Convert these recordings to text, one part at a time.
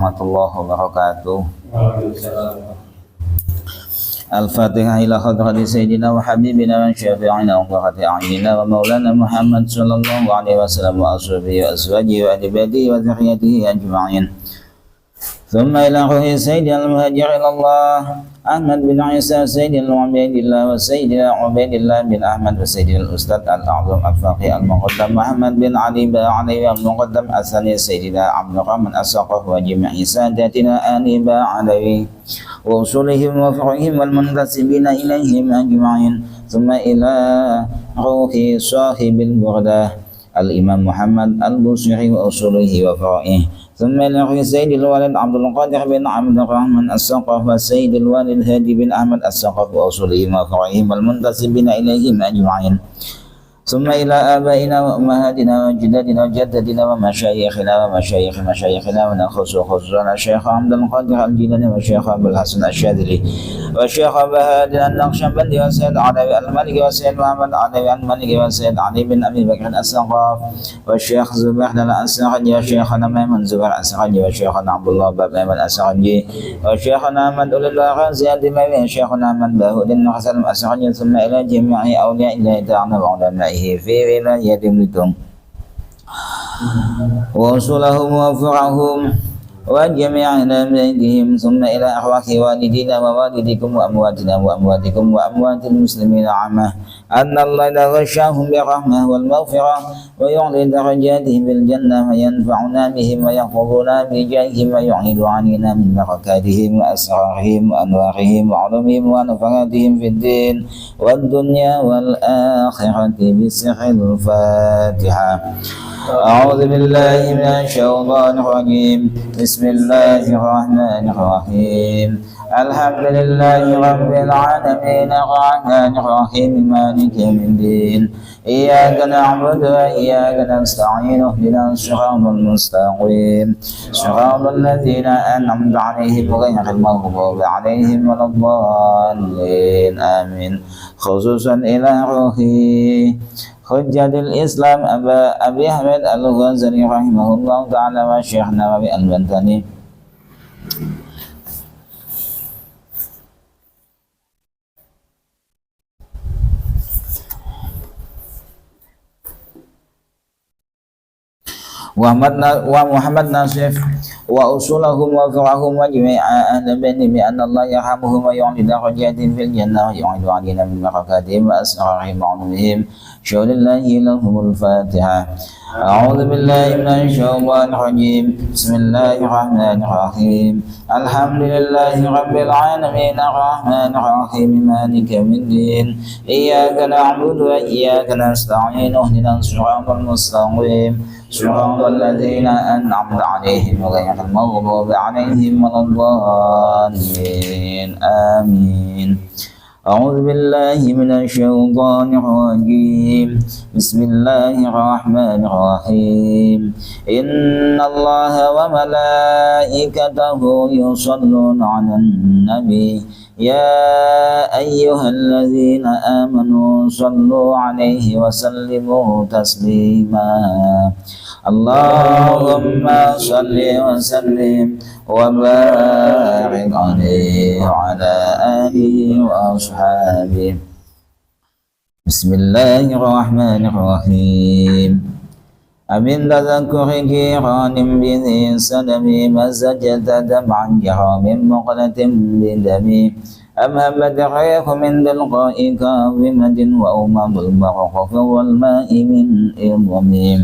warahmatullahi wabarakatuh. Al-Fatihah ila hadrati Sayyidina wa Habibina wa Syafi'ina wa qurrati a'yunina wa maulana Muhammad sallallahu alaihi wasallam wa ashabihi wa azwajihi wa ahli baitihi wa dzurriyyatihi ajma'in. Thumma ila ruhi Sayyidina al-Muhajir ila Allah Ahmad bin Isa Sayyidina Ubaidillah wa Sayyidina Ubaidillah bin Ahmad wa Sayyidina al-Ustadz al-A'zam al-Faqih al-Muqaddam Muhammad bin Ali Ba'alawi al-Muqaddam Asani Sayyidina Abdul Rahman As-Saqaf wa jami'i sadatina Ali Ba'alawi wa usulihim wa furu'ihim wal muntasibina ilaihim ajma'in. Thumma ila ruhi sahibil burdah al-Imam Muhammad al-Busiri wa usulihi wa furu'ih. ثم إلى سيد الوالد عبد القادر بن عبد الرحمن السقاف وسيد الوالد هادي بن أحمد السقاف وأصولهم وفرعهم والمنتسبين إليهم أجمعين. ثم إلى آبائنا وأمهاتنا وجدادنا وجدتنا ومشايخنا ومشايخ مشايخنا ونخص خصوصنا الشيخ عبد القادر الجيلاني والشيخ أبو الحسن الشاذلي والشيخ أبو هادي النقشبندي والسيد علي المالكي والسيد محمد علي المالكي والسيد علي بن أبي بكر السقاف والشيخ زبير الأسرجي وشيخنا ميمون زبير الأسرجي وشيخنا عبد الله بن ميمون الأسرجي وشيخنا أحمد أولي الله زياد ميمون وشيخنا أحمد باهود الحسن الأسرجي. ثم إلى جميع أولياء الله تعالى وعلمائه في ولايتهم وصلهم وفرعهم وجميع أولادهم. ثم إلى أرواح والدينا ووالدكم وأمواتنا وأمواتكم وأموات المسلمين عامة أن الله يغشاهم بالرحمة والمغفرة ويعلي درجاتهم بالجنة وينفعنا بهم ويحفظنا بجاههم ويعيد علينا من بركاتهم وأسرارهم وأنوارهم وعلومهم ونفراتهم في الدين والدنيا والآخرة بسر الفاتحة. أعوذ بالله من الشيطان الرجيم. بسم الله الرحمن الرحيم. الحمد لله رب العالمين الرحمن الرحيم مالك يوم الدين. إياك نعبد وإياك نستعين اهدنا الصراط المستقيم صراط الذين أنعمت عليهم غير المغضوب عليهم ولا الضالين آمين. خصوصا إلى روحي حجة الإسلام أبي أحمد الغزالي رحمه الله تعالى والشيخ نووي البنتاني. ومحمد ناصف وأصولهم وفرعهم وجميع أهل بيته بأن الله يرحمهم ويعلي درجاتهم في الجنة ويعيد علينا من بركاتهم وأسرارهم وعلومهم. شهد الله لهم الفاتحة. أعوذ بالله من الشيطان الرجيم. بسم الله الرحمن الرحيم. الحمد لله رب العالمين الرحمن الرحيم مالك يوم الدين. إياك نعبد وإياك نستعين اهدنا الصراط المستقيم صراط الذين أنعمت عليهم غير المغضوب عليهم ولا الضالين آمين. أعوذ بالله من الشيطان الرجيم. بسم الله الرحمن الرحيم. إن الله وملائكته يصلون على النبي يا أيها الذين آمنوا صلوا عليه وسلموا تسليما. اللهم صل وسلم وبارك عليه وعلى آله وأصحابه. بسم الله الرحمن الرحيم. أمن تذكر جيران بذي سلم مزجت دمعا جرى من مقلة بدمي أم همت الريح من تلقاء كاظمة وأمم البرق فوق الماء من إرمم.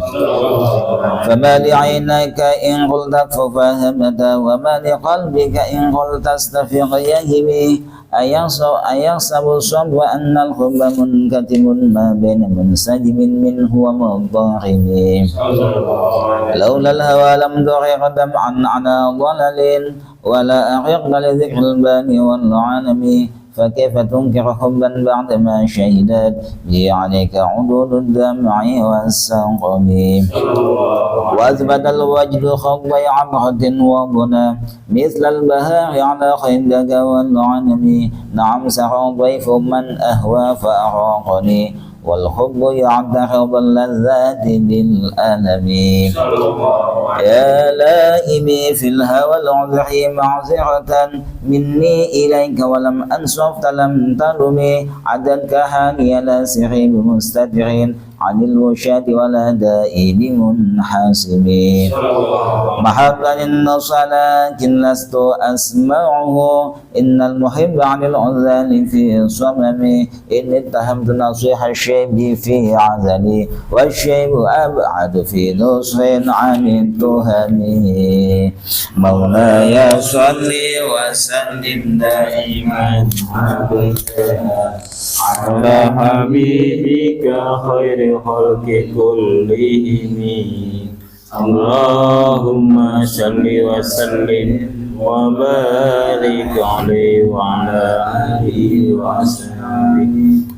فما لعينيك إن قلت اكف فهمتا وما لقلبك إن قلت استفق يهمي. أيحسب الصبر أن الحب منكتم ما بين منسجم منه ومضطرب. لولا الهوى لم تغرق دمعا على ضلل ولا أغرق لذكر الباني والعالم. فكيف تنكر حبا بعدما شهدت به عليك عدود الدمع والسقم. وأثبت الوجد خضي عبرة وضنا مثل البهار على خندق والعنم. نعم سرى ضيف من أهوى فأراقني والحب يعد حب اللذات بالألم يا لائمي في الهوى العذحي معذرة مني إليك ولم أنصف لم تلمي عددك هاني لا سحي بمستدعين عن الوشاة ولا دائم منحاسبين محبا النصر لكن لست أسمعه إن المحب عن العذال في صممي إن اتهمت نصيح الشيب في عزلي والشيب أبعد في نصح عن التهم مولاي صل وسلم دائما على حبيبك خير خلق كلهم اللهم صل وسلم وبارك عليه وعلى آله وصحبه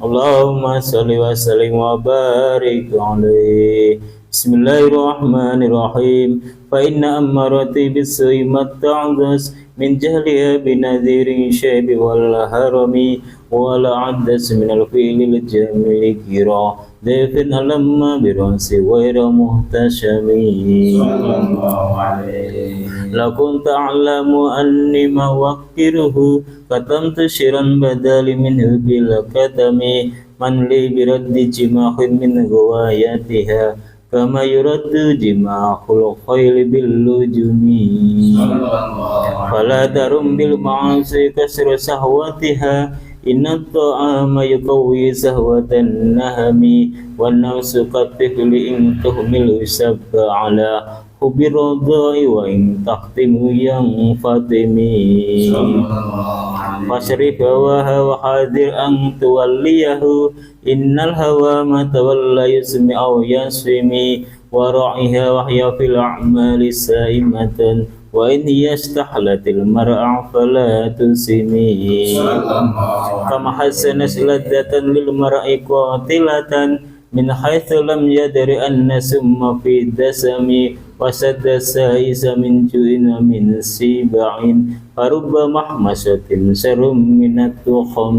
اللهم صل وسلم وبارك عليه بسم الله الرحمن الرحيم فإن أمارتي بالسوء ما تعدس من جهلها بنذير شيب والهرم ولا عدس من الفيل الجميل كرا ضيف لما برأس غير محتشم لكنت أعلم أني موكره كتمت شرا بدل منه بالكتم من لي برد جماح من غواياتها كما يرد جماح الخيل باللجم فلا ترم بالمعاصي كسر سهوتها إن الطعام يقوي سهوة النهم والنفس كالطفل إن تهمل سب على حب الرضاء وإن تختم ينفطم فاشرف هواها وحاذر أن توليه إن الهوى ما تولى يسمع أو يسمي وراعيها وهي في الأعمال سائمة وإن هي استحلت المرء فلا تسمي كما حسنت لذة للمرء قاتلة من حيث لم يدر أن سم في الدسم وسد السائس من جوع من سبع فرب محمسة سر من التخم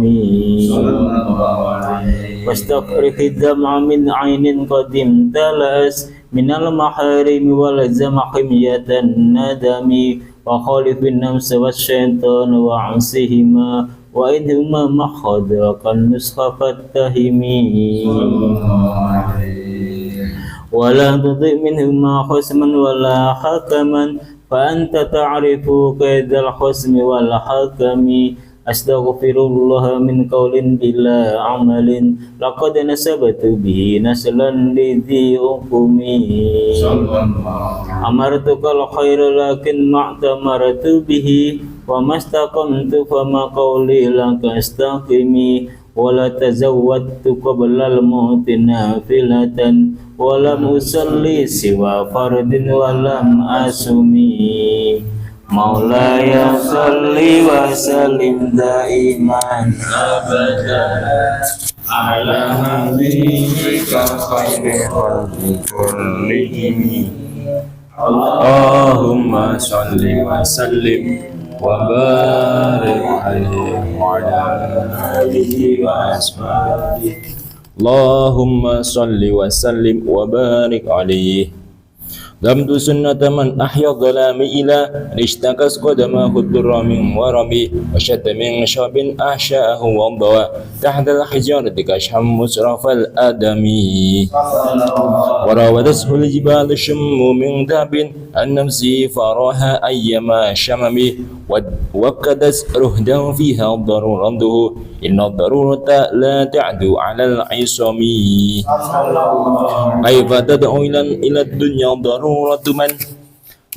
واستفرغ الدمع من عين قد امتلأت من المحارم ولزم حمية الندم وخالف النفس والشيطان وعصيهما وإنهما محضك النسخ فاتهمي ولا تطع منهما خصما ولا حكما فأنت تعرف كيد الخصم والحكم أستغفر الله من قول بلا عمل لقد نسبت به نسلا لذي حكمي أمرتك الخير لكن ما اعتمرت به وما استقمت فما قولي لك استقمي ولا تزودت قبل الموت نافلة ولم أصلي سوى فرد ولم أسمي مولاي صل وسلم دائما أبدا على حبيبك خير خلق كلهم اللهم صل وسلم وبارك عليه وعلى آله وأصحابه اللهم صل وسلم وبارك عليه دمت سنة من أحيا الظلام إلى اشتكت قدمه الضر من ورمي وشد من شاب أحشاءه وضوى تحت الحجارة كشحا مسرف الآدمي وراودته الجبال الشم من ذهب عن نفسه فراها أيما شمم وكدت رهده فيها ضرورته إن الضرورة لا تعدو على العصم كيف تدعو إلى الدنيا ضرورة من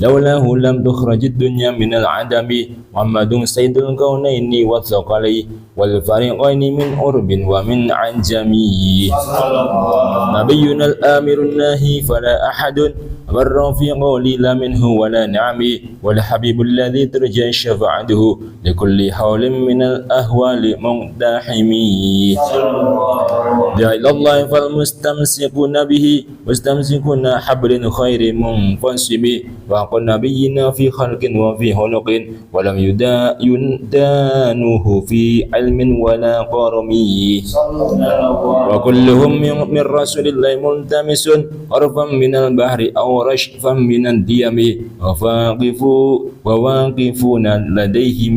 لولاه لم تخرج الدنيا من العدم محمد سيد الكونين والثقلين والفريقين من أرب ومن عجم نبينا الآمر الناهي فلا أحد والرفيق لا منه ولا نعم والحبيب الذي ترجى شفاعته لكل حول من الأهوال مقتحم دع إلى الله فالمستمسكون به مستمسكون حبل خير منقسم وحق نبينا في خلق وفي خلق ولم يدانوه في علم ولا قرم وكلهم من رسول الله ملتمس عرفا من البحر أو رشفا من الديم وواقفون لديهم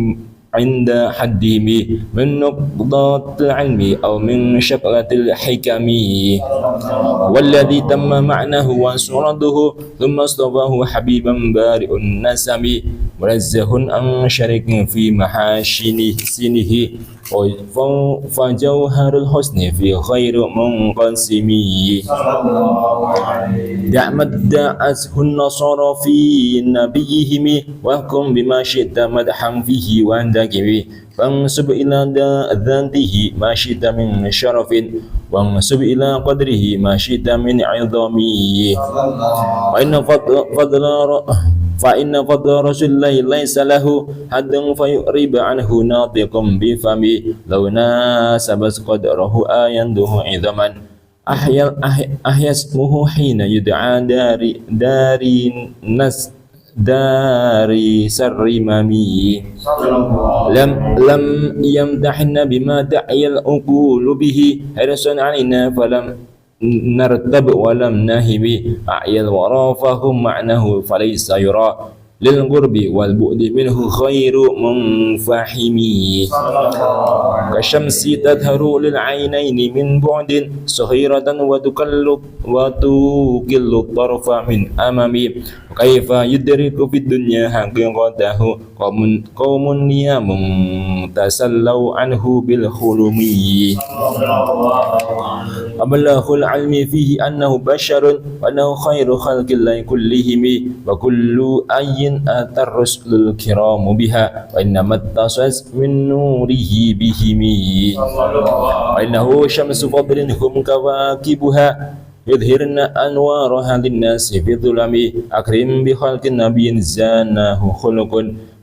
عند حدهم من نقطة العلم أو من شقة الحكم والذي تم معناه وسرده ثم اصطفاه حبيبا بارئ النسم منزه عن شرك في محاشن سنه فجوهر الحسن في خير منقسم دع دعته النصارى في نبيهم واحكم بما شئت مدحا فيه واندكم فانسب إلى ذاته ما شئت من شرف وانسب إلى قدره ما شئت من عظم فإن فضل رسول الله ليس له حد فيقرب عنه ناطق بفمه لو ناسبت قدره آينده عظما أحيا اسمه حين يدعى داري سر مامي لم يمدحن بما دعي العقول به حرصا علينا فلم نرتب ولم نهب أعيا الورى فهم معناه فليس يرى للقرب والبعد منه خير منفحم كالشمس تظهر للعينين من بعد صغيرة وتكل الطرف من أمام كيف يدرك في الدنيا حقيقته قوم نيام تسلوا عنه بالخلم أبلغ العلم فيه أنه بشر وأنه خير خلق الله كلهم وكل أي أتى الرسل الكرام بها وإنما اتصلت من نوره بهم وإنه شمس فضل هم كواكبها يظهرن أنوارها للناس في الظلم أكرم بخلق النبي زانه خلق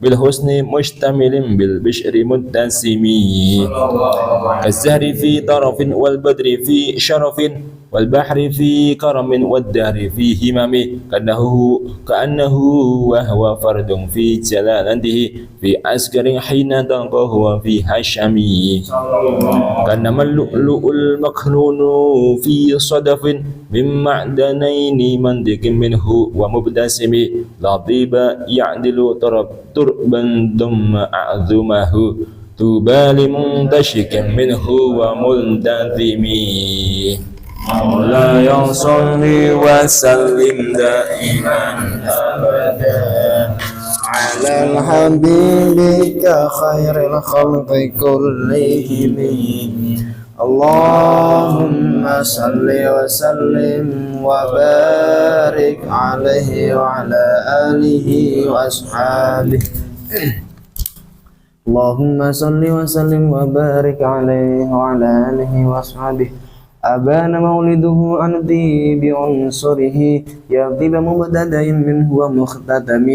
بالحسن مشتمل بالبشر متسم كالزهر في طرف والبدر في شرف والبحر في كرم والدهر في همم كأنه وهو فرد في جلالته في عسكر حين تلقاه وفي هشم كأنما اللؤلؤ المكنون في صدف من معدنين منطق منه ومبتسم لطيب يعدل تربا ثم أعظمه طوبى لمنتشك منه وملتزم مولاي صل وسلم دائما أبدا على حبيبك خير الخلق كلهم اللهم صل وسلم وبارك عليه وعلى آله وأصحابه اللهم صل وسلم وبارك عليه وعلى آله وأصحابه أبان مولده عن ذيب عنصره يغيب مبتدأ منه ومختتم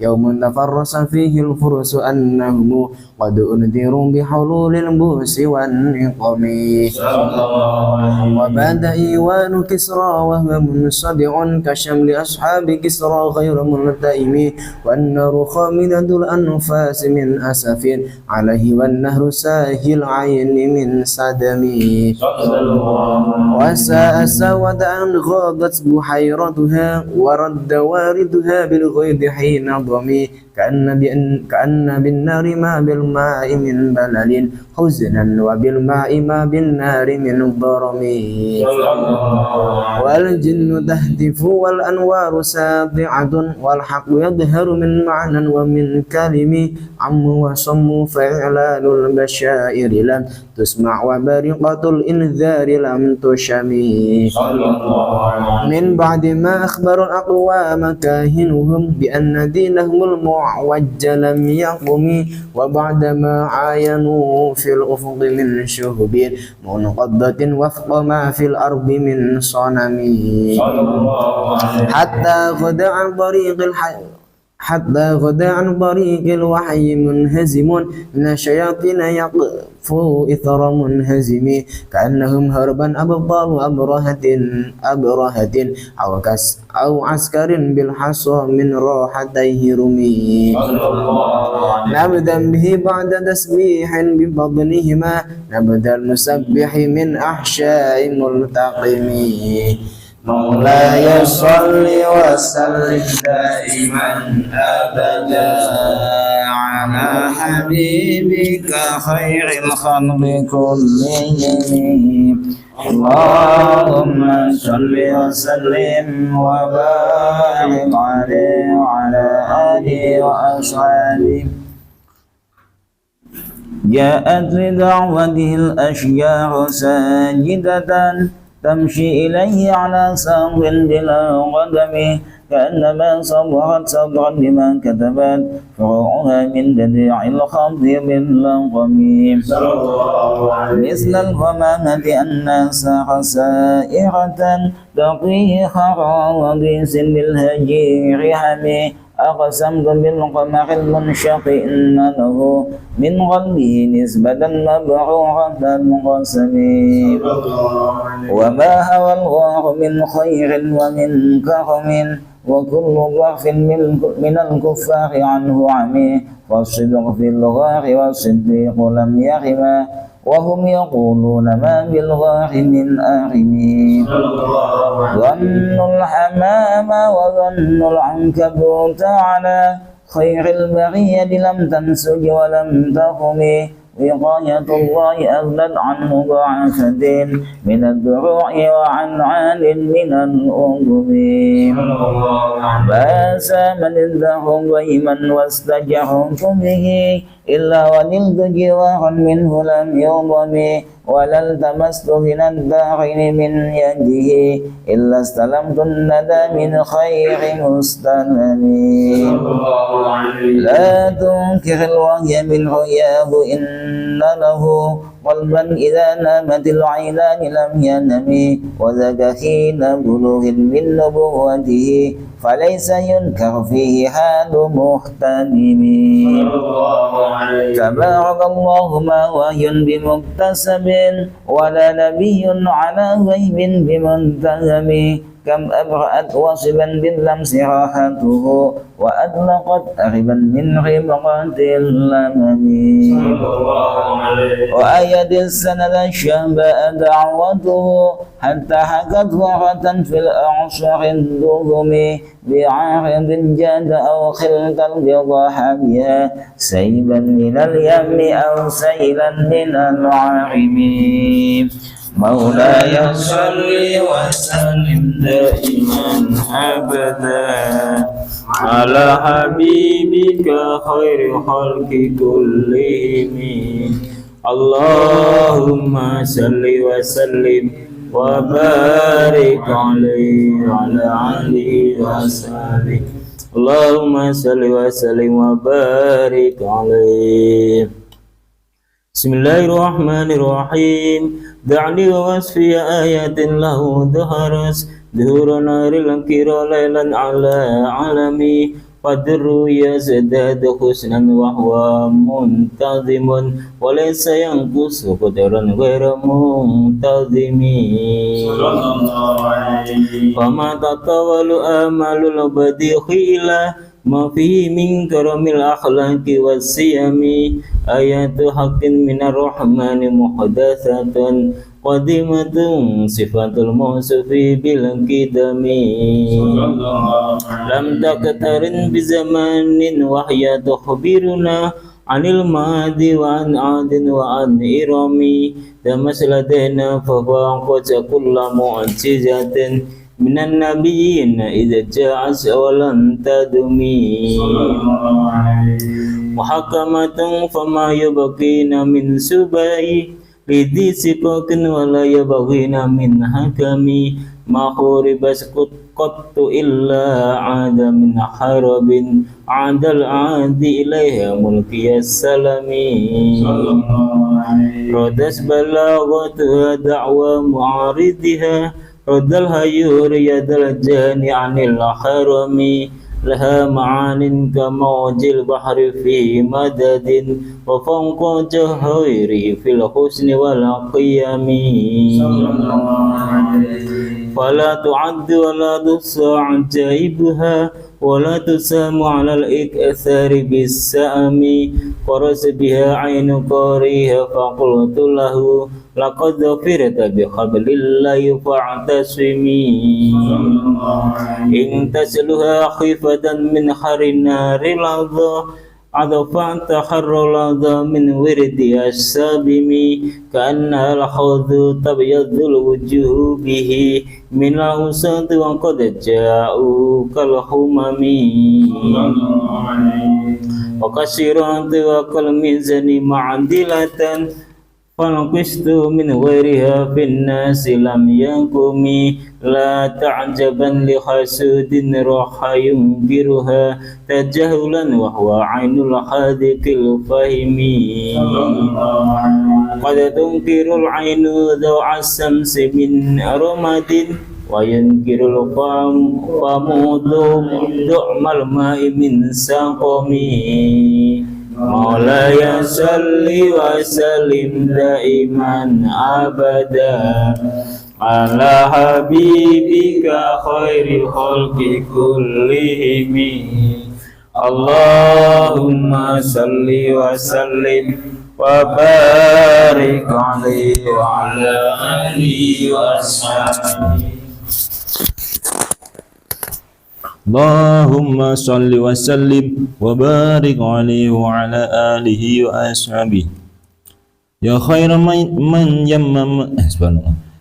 يوم تفرس فيه الفرس أنهم قد أنذروا بحلول البؤس والنقم وبات إيوان كسرى وهو منصدع كشمل أصحاب كسرى غير ملتئم والنار خامدة الأنفاس من أسف عليه والنهر ساهي العين من صدم وساء سود أن غابت بحيرتها ورد واردها بالغيظ حين ضمي كأن بالنار ما بالماء من بلل حزنا وبالماء ما بالنار من ضرم والجن تهتف والأنوار ساطعة والحق يظهر من معنى ومن كلم عم وصم فإعلان البشائر لم تسمع وبرقة الإنذار لم تشمي من بعد ما أخبر الأقوام كاهنهم بأن دينهم المعين عوج لم يقم وبعدما عاينوا في الأفق من شهب منقضة وفق ما في الأرض من صنم حتى غدا عن طريق الوحي منهزم من الشياطين يقفوا إثر منهزم كأنهم هربا أبطال أبرهة أو عسكر بالحصى من راحتيه رمي نبدا به بعد تسبيح ببطنهما نبدا المسبح من أحشاء ملتقم مولاي صل وسلم دائما أبدا على حبيبك خير الخلق كلهم اللهم صل وسلم وبارك عليه وعلى آله وأصحابه جاءت لدعوته الأشجار ساجدة تمشي إليه على ساق بلا قدم كأنما صبرت صبرا بما كتبت فروعها من بديع الخط باللقم مثل الغمامة الناس خسائرة تقيه خراوضيس بالهجير حمي أقسمت بالقمر المنشق إن له من قلبه نسبة مبعوثة القسم وما هوى الغار من خير ومن كرم وكل ضعف من الكفار عنه عمي والصدق في الغار والصديق لم يغم وهم يقولون ما بالغار من آرمين ظن الحمام وظن العنكبوت على خير البرية لم تنسج ولم تقم وقاية الله أغنت عن مضاعفة من الدروع وعن عال من الأمم ما سامن الدهر ضيما واستجرت به إلا ونلت جوارا منه لم يضم ولا التمست من الدارين من يده إلا استلمت الندى من خير مستلم لا تنكر الوهي بالرياض إن له قلبا إذا نامت العينان لم ينم وذاك حين بلوغ من نبوته فليس ينكر فيه حال مهتمم تبارك الله ما وهي بمكتسب ولا نبي على غيب بمنتهم كم أبرأت وصبا باللمس راحته وأطلقت أغبا من غبقات اللمم وأيد السند الشهباء دعوته حتى حكت ورة في الأعصر الدهم بعارض جاد أو خلق البضاح بها سيبا من اليم أو سيلا من العارم مولاي صل وسلم دائما أبدا على حبيبك خير خلق كلهم اللهم صل وسلم وبارك عليه وعلى آله وصحبه اللهم صل وسلم وبارك عليه بسم الله الرحمن الرحيم دعني ووصفي آيات له ظهور نار الانكر ليلا على عالمي فالدر يزداد حسنا وهو منتظم وليس ينقص قدرا غير منتظم فما تطول آمال البديع إلى ما فيه من كرم الأخلاق والسيم آيات حق من الرحمن محدثة قديمة صفات الموصوف بالانقدام لم تقترن بزمان وهي تخبرنا عن الماضي وعن عاد وعن إرم تمس لدينا فهو قد كل معجزة من النبيين إذا جاء ولن تدمي محكمة فما يبقين من سبعي لذي سقاق ولا يبغين من حكمي ما خورب قط إلا عاد من حرب عاد العاد إليها ملكي السلم ردت بلاغتها دعوى معارضها رد الهيور يد الجاني عن الحرم لها معان كموج البحر في مدد وفوق جهيري في الحسن والقيم فلا تعد ولا تحصى عجائبها ولا تسام على الإكثار بالسأم فرس بها عين قاريها فقلت له لقد ظفرت بحبل الله فاعتصمي إن تسلها خيفة من حر النار لظى عطفا تحر لظى من ورد السابم كأنها الحوض تبيض الوجوه به من الأوساط وقد جاءوا كالحمم وكسرات وكالميزان معدلة فالقسط من غيرها في الناس لم يقم لا تعجبا لحسود راح ينكرها تجاهلا وهو عين الحاذق الفهم قد تنكر العين ضوء الشمس من رمد وينكر الفم ضوء الماء من سقم مولاي صل وسلم دائما أبدا على حبيبك خير الخلق كلهم اللهم صل وسلم وبارك عليه وعلى آله وصحبه اللهم صل وسلم وبارك عليه وعلى آله وأصحابه يا خير من يمم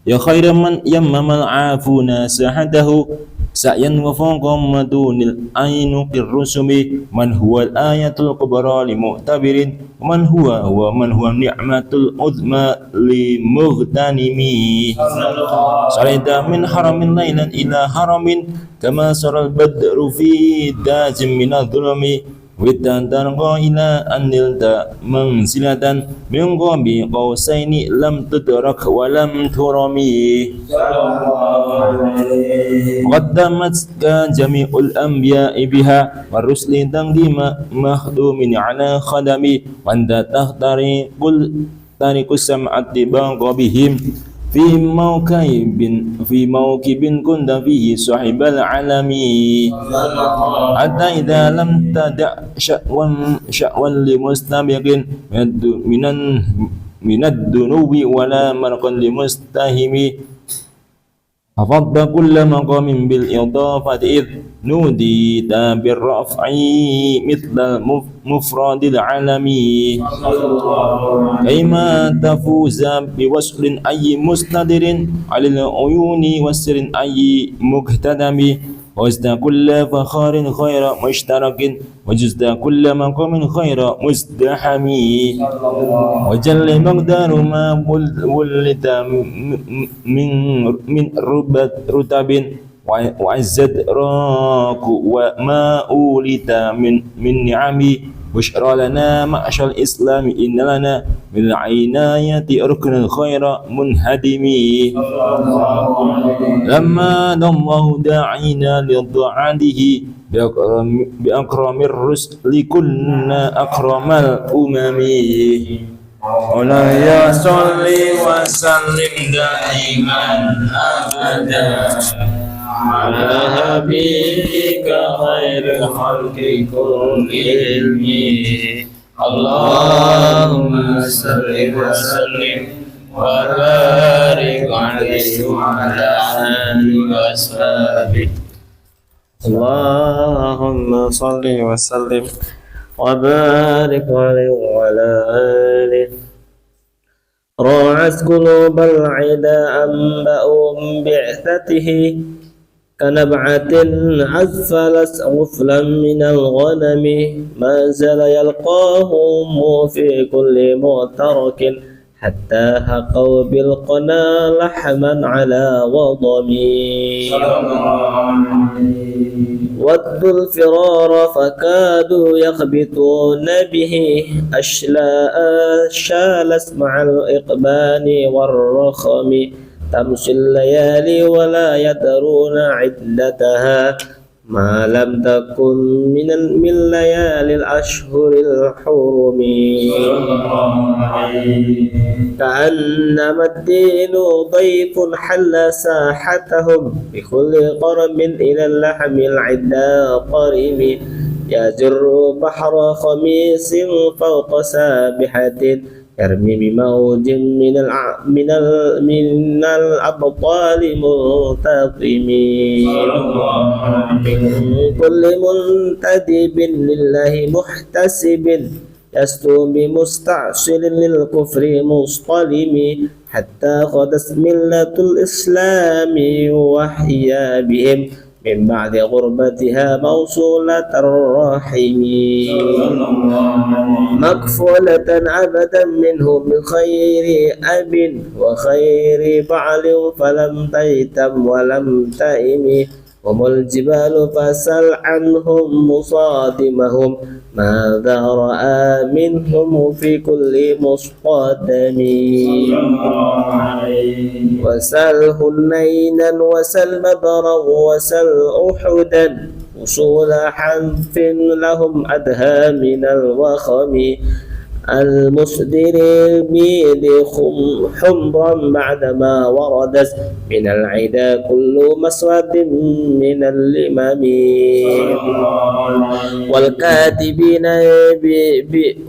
يا خير من يمم العافون ساحته سعيا وفوق مدون العين كالرسم من هو الآية الكبرى لمعتبر ومن هو النعمة العظمى لمغتنم صعد من حرم ليلا إلى حرم كما سر البدر في داج من الظلم وتنتقى إلى أن نلت منزلة من قاب قوسين لم تدرك ولم ترمي قدمتك جميع الأنبياء بها والرسل تقديم مخدوم على خدمي وأنت تختاري قل تارك السمعة بانق بهم في موكب كنت فيه صاحب العالم حتى إذا لم تدع شأوا لمستبق من الذنوب ولا مرقا لمستهم حفظت كل مقام بالإضافة إذ نوديت بالرفع مثل مفرد العالم كيما تفوز بوصل أي مستدر على العيون وسر أي مقتدم وجزت كل فخار خير مشترك وجزت كل مقام خير مزدحم وجل مقدار ما ولد من رتب وعزت راك وما أولد من نعم بشرى لنا معشر الإسلام إن لنا من العناية ركن الخير منهدم لما الله داعينا لضعاده بأكرم الرسل كنا أكرم الأمم مولاي صل وسلم دائما أبدا على حبيبك خير الخلق كلهم اللهم صل وسلم وبارك عليه وعلى آله وصحبه اللهم صل وسلم وبارك عليه وعلى آله راعت قلوب العدا أنبأهم بعثته كنبعة عسلت غفلا من الغنم ما زال يلقاهم في كل معترك حتى حقوا بالقنا لحما على وضمي ودوا الفرار فكادوا يخبطون به أشلاء شالت مع الإقبال والرخم تمشي الليالي ولا يدرون عدتها ما لم تكن من ليالي الأشهر الحرم كأنما الدين ضيف حل ساحتهم بكل قرب إلى اللحم العدا قريم يجر بحر خميس فوق سابحة يرمي بموج من الأبطال منتقم من كل منتدب لله محتسب يستو بمستعصل للكفر مصطلم حتى خدت ملة الإسلام وهي بهم من بعد غربتها موصولة الرحم مكفولة أبدا منه بخير أب وخير بعل فلم تيتم ولم تئم هم الجبال فسل عنهم مصادمهم ماذا رأى منهم في كل مصطدم وسل هنينا وسل بدرا وسل أحدا وصول حنف لهم أدهى من الوخم المصدر بيد حمرا بعدما وردت من العدا كل مسود من اللمم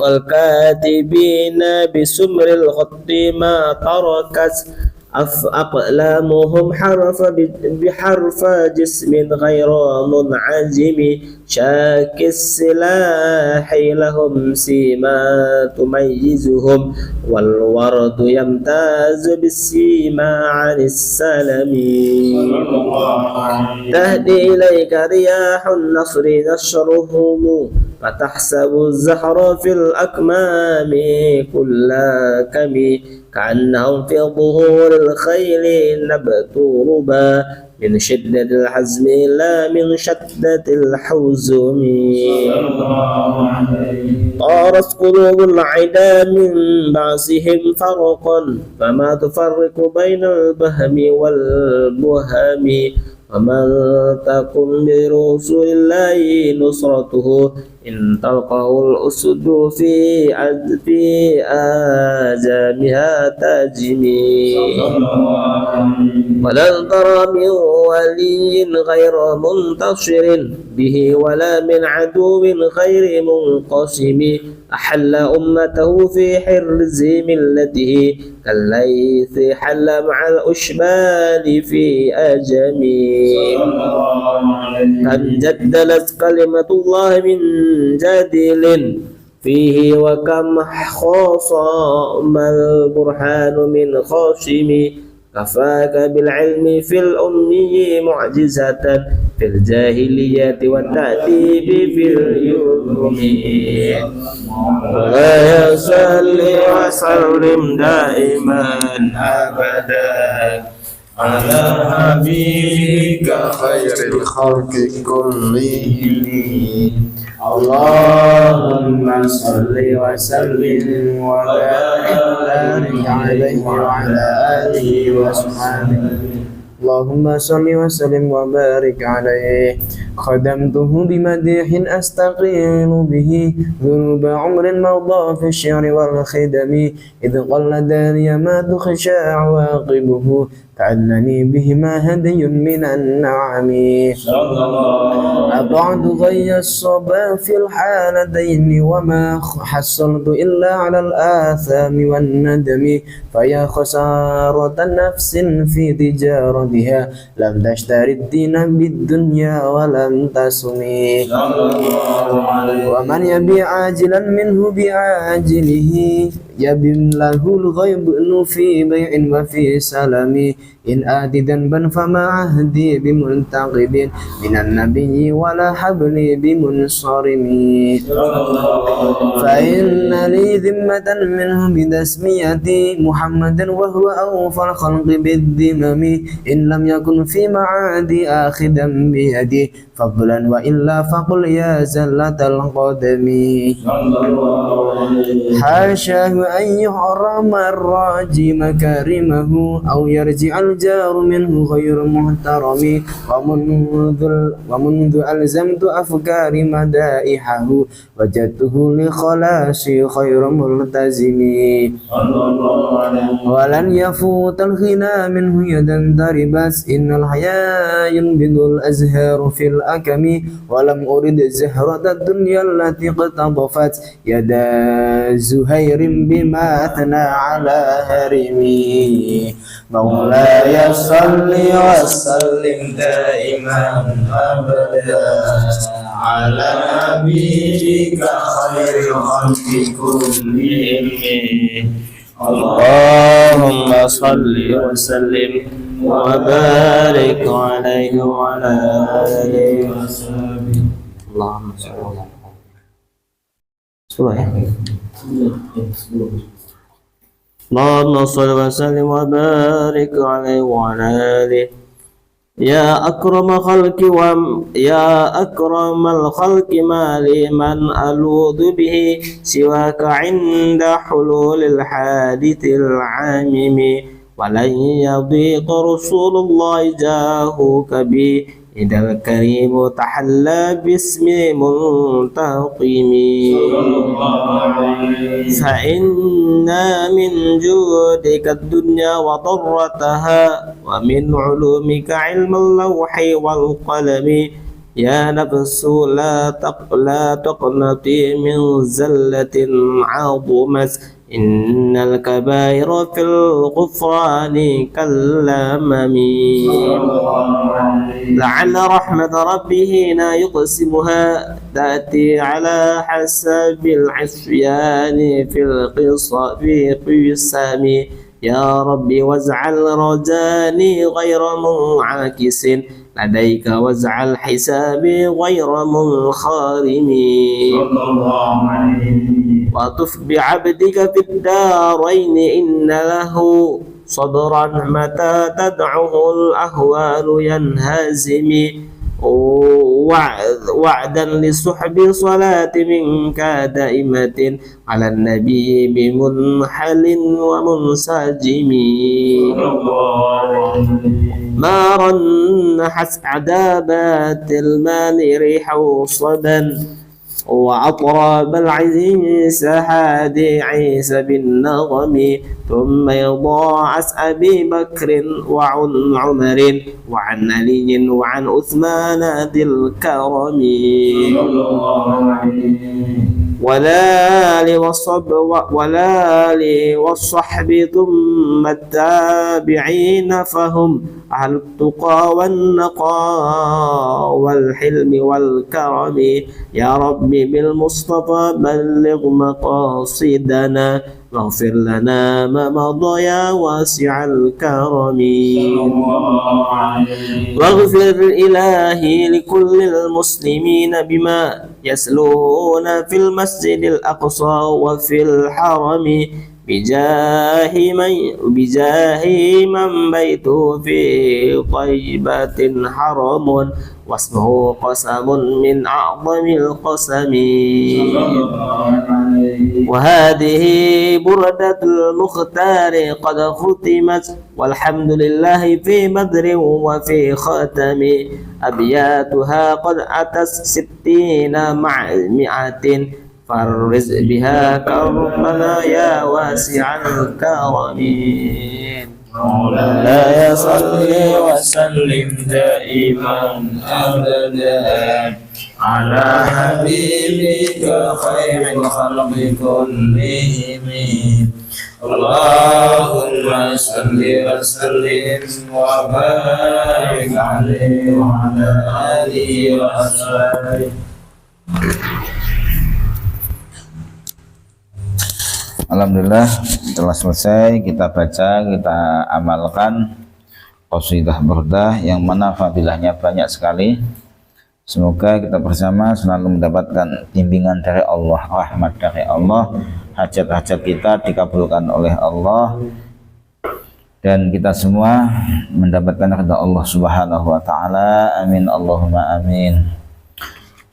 والكاتبين بسمر الخط ما تركت أقلامهم بحرف جسم غير منعجم شاك السلاح لهم سيما تميزهم والورد يمتاز بالسيما عن السلم تهدي إليك رياح النصر نشرهم فتحسب الزهر في الأكمام كل كم كأنهم في ظهور الخيل نبت ربا من شدة الحزم لا من شدة الحزم طارت قلوب العدا من بعثهم فرقا فما تفرق بين البهم والبهم ومن تكن برسول الله نصرته إن تلقه الأسد في آجامها تجمي ولن ترى من ولي غير منتصر به ولا من عدو غير منقسم أحل أمته في حرز ملته كالليث حل مع الأشبال في أجمي كم جدلت كلمة الله من جادل فيه وكم خاصم البرهان من خاشم كفاك بالعلم في الأمي معجزة في الجاهلية والتأديب في اليوم ولا يصل وسلم دائما أبدا على حبيبك خير الخلق كلهم اللهم صل وسلم وبارك عليه وعلى آله وصحبه اللهم صل وسلم وبارك عليه خدمته بمديح أستقيل به ذنوب عمر مضى في الشعر والخدم إذ قل داري ما تخشى عواقبه كأنني بهما هدي من النعم أبعد غي الصبا في الحالتين وما حصلت إلا على الآثام والندم فيا خسارة نفس في تجارتها لم تشتري الدين بالدنيا ولم تسمي ومن يبيع عاجلا منه بعاجله يبن له الغيب في بيع وفي سلم إن آت ذنبا فما عهدي بمنتقب من النبي ولا حبلي بمنصرم فإن لي ذمة منه بتسميتي محمدا وهو أوفى الخلق بالذمم إن لم يكن في معادي آخذا بيدي فضلا وإلا فقل يا زلة القدم حاشاه أن يحرم الراجي مكارمه أو يرجع الجار منه غير محترم ومنذ ألزمت أفكاري مدائحه وجدته لخلاصي خير ملتزم ولن يفوت الغنى منه يدا تربت إن الحياة ينبض الأزهار في الأكم ولم أرد زهرة الدنيا التي اقتطفت يدا زهير بما أثنى على هرمي مولاي صل وسلم دائما أبدا على نبيك خير الخلق كلهم اللهم صل وسلم وبارك عليه وعلى آله وصحبه اللهم صل وسلم 10 ya اللهم صل وسلم وبارك عليه وعلى آله يا أكرم الخلق ما لي من ألوذ به سواك عند حلول الحادث العامم ولن يضيق رسول الله جاهك بي إذا الكريم تحلى باسم منتقم فإن من جودك الدنيا وضرتها ومن علومك علم اللوح والقلم يا نفس لا تقنطي من زلة عظمت إن الكبائر في الغفران كالأمم لعل رحمة ربه لا يقسمها تأتي على حسب العصيان في قسم يا ربي واجعل رجاني غير منعكس لديك واجعل حسابي غير منخرم وطف بعبدك في الدارين إن له صدرا متى تدعه الأهوال ينهزم وعدا للصحب صلاة منك دائمة على النبي بمنحل ومنسجم ما رنحت عذابات المال ريح صدا وأطراب العزيز حادي عيسى بالنغم ثم يضاعس أبي بكر وعن عمر وعن علي وعن عثمان ذي الكرم ولا والصحب ثم التابعين فهم أهل التقى والنقاء والحلم والكرم يا ربي بالمصطفى بلغ مقاصدنا واغفر لنا ما مضى يا واسع الكرم واغفر إلهي لكل المسلمين بما يسلون في المسجد الأقصى وفي الحرم بجاه من بيته في طيبة حرم واسمه قسم من أعظم القسم وهذه بردة المختار قد ختمت والحمد لله في بدر وفي ختم أبياتها قد أتت 60 مع 100 فرز بها كربنا يا واسع الكرم مولاي صل وسلم دائما أبدا على حبيبك خير الخلق كلهم اللهم صل وسلم وبارك عليه وعلى آله وأصحابه. Alhamdulillah telah selesai kita baca, kita amalkan qasidah burdah yang mana fadilahnya banyak sekali. Semoga kita bersama selalu mendapatkan bimbingan dari Allah, rahmat dari Allah, hajat-hajat kita dikabulkan oleh Allah, dan kita semua mendapatkan ridha Allah Subhanahu wa taala. Amin Allahumma amin.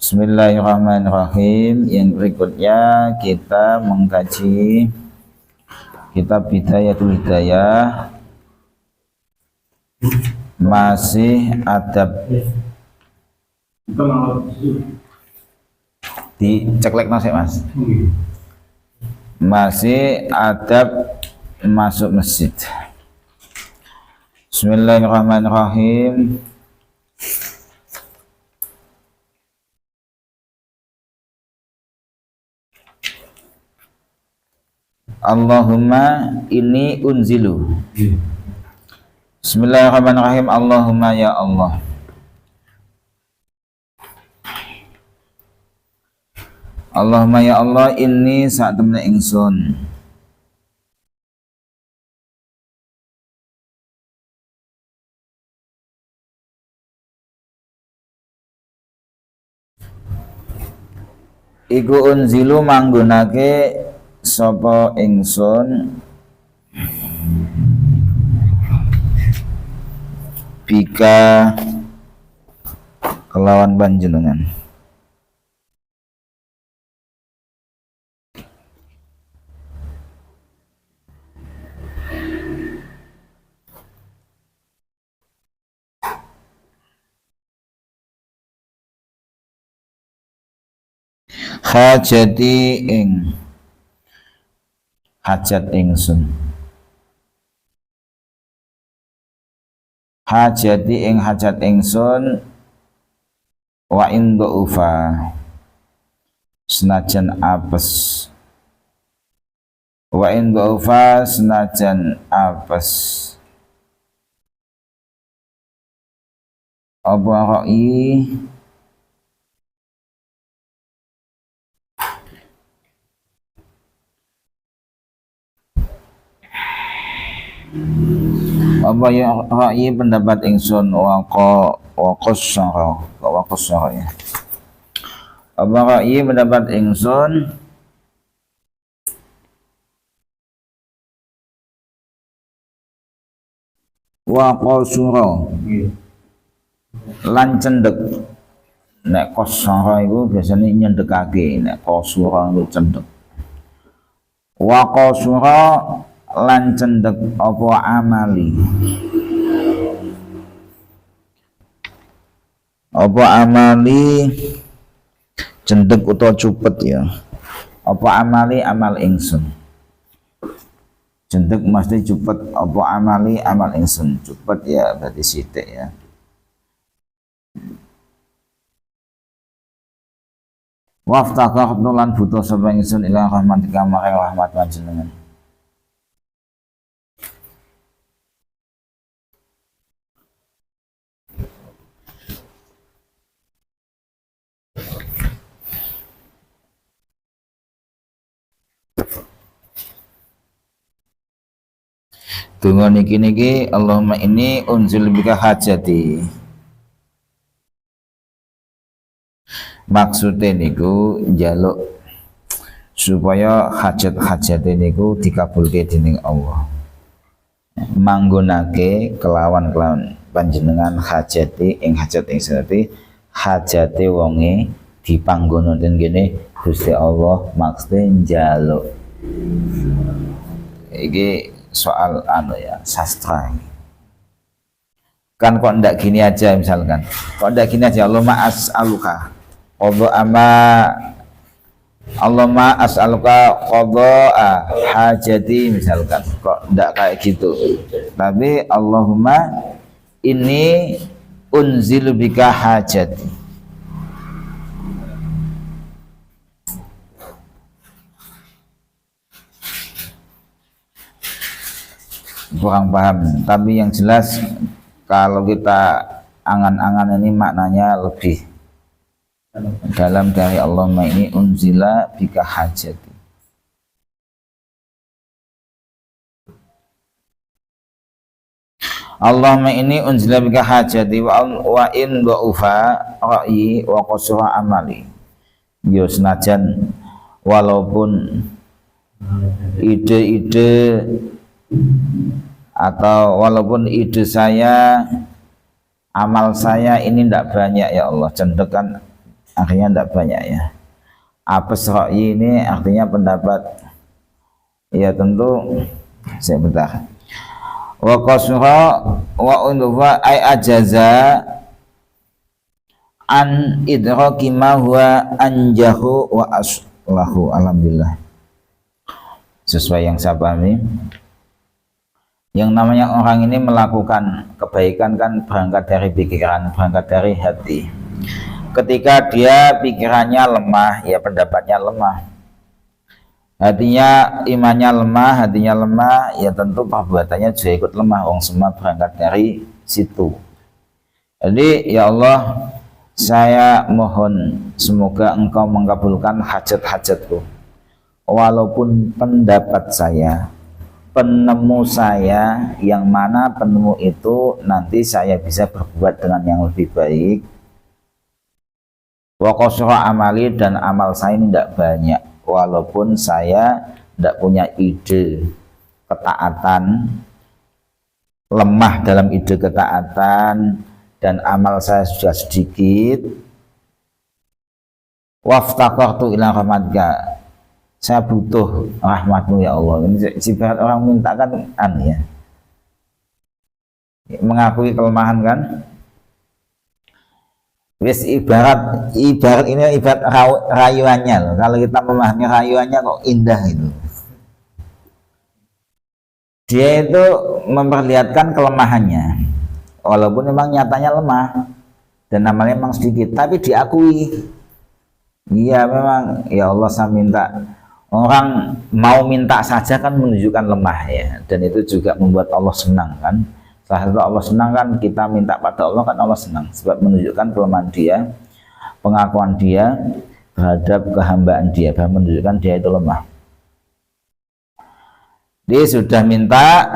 Bismillahirrahmanirrahim. Yang berikutnya kita mengkaji kitab Bidayatul Hidayah, masih adab diceklek nasi mas, masih adab masuk masjid. Bismillahirrahmanirrahim. Allahumma inni unzilu. Bismillahirrahmanirrahim. Allahumma ya Allah, Allahumma ya Allah, inni saat temen ingsun iku unzilu manggunake sapa ingsun bika kelawan panjenengan hajati ing hajat ingsun, hajati ing hajat ingsun, wa in du'ufa senajan apes, wa in du'ufa senajan apes apa ra'i apa ya ra'i pendapat ingsun wa qassara ya, apa ra'i pendapat ingsun wa qassara lan cendek. Nek qassara iku biasanya nyendekake, nek qassara iku cendek. Wa qassara lan cendek apa amali, apa amali cendek utawa cupet ya, apa amali amal ingsun, cendek mesti cupet, apa amali amal ingsun, cupet ya berarti sithik ya. Waftaqah lan butuh sapa ingsun ila rahmatika maring rahmat panjenengan. Donga niki Allahumma inni unzil bika hajati. Maksudnya niku njaluk supaya hajat-hajate niku dikabulke dening Allah. Manggonake kelawan panjenengan hajati ing hajat ing sate hajate wonge dipanggono den kene Gusti Allah, maksudnya njaluk. Iki soal ya sastra kan, kok ndak gini aja misalkan, kok ndak gini aja Allahumma as'aluka Allahumma as'aluka qadha'a hajati misalkan, kok ndak kayak gitu, tapi Allahumma inni unzilu bika hajati. Kurang paham, tapi yang jelas kalau kita angan-angan ini maknanya lebih dalam dari Allahumma ini unzila bika hajati. Allahumma inni unzila bika hajati wa in dha'ufa ra'yi wa qasura amali. Yo senajan walaupun ide-ide atau walaupun ide saya, amal saya ini tidak banyak ya Allah, cenderung akhirnya tidak banyak ya. Apes ra'yi ini artinya pendapat, ya tentu saya bentar. Wa qasura wa undufa ay ajaza an idraki ma huwa anjahu wa aslahu. Alhamdulillah, sesuai yang saya pahami. Yang namanya orang ini melakukan kebaikan kan berangkat dari pikiran, berangkat dari hati. Ketika dia pikirannya lemah, ya pendapatnya lemah. Hatinya, imannya lemah, hatinya lemah, ya tentu perbuatannya juga ikut lemah. Wong semua berangkat dari situ. Jadi ya Allah, saya mohon semoga Engkau mengabulkan hajat-hajatku. Walaupun pendapat saya, penemu saya, yang mana penemu itu nanti saya bisa berbuat dengan yang lebih baik. Wa qasura amali, dan amal saya ini tidak banyak. Walaupun saya tidak punya ide ketaatan, lemah dalam ide ketaatan, dan amal saya sudah sedikit. Waftaqartu ila rahmatika, saya butuh rahmatmu ya Allah. Ini ibarat orang minta kan ya, mengakui kelemahan kan. Wis ibarat ini ibarat rayuannya loh. Kalau kita memahami rayuannya kok indah itu. Dia itu memperlihatkan kelemahannya, walaupun memang nyatanya lemah dan amalnya memang sedikit, tapi diakui. Iya memang ya Allah, saya minta. Orang mau minta saja kan menunjukkan lemah ya, dan itu juga membuat Allah senang kan. Salah satu Allah senang kan kita minta pada Allah, kan Allah senang sebab menunjukkan kelemahan dia, pengakuan dia terhadap kehambaan dia, bahwa menunjukkan dia itu lemah. Dia sudah minta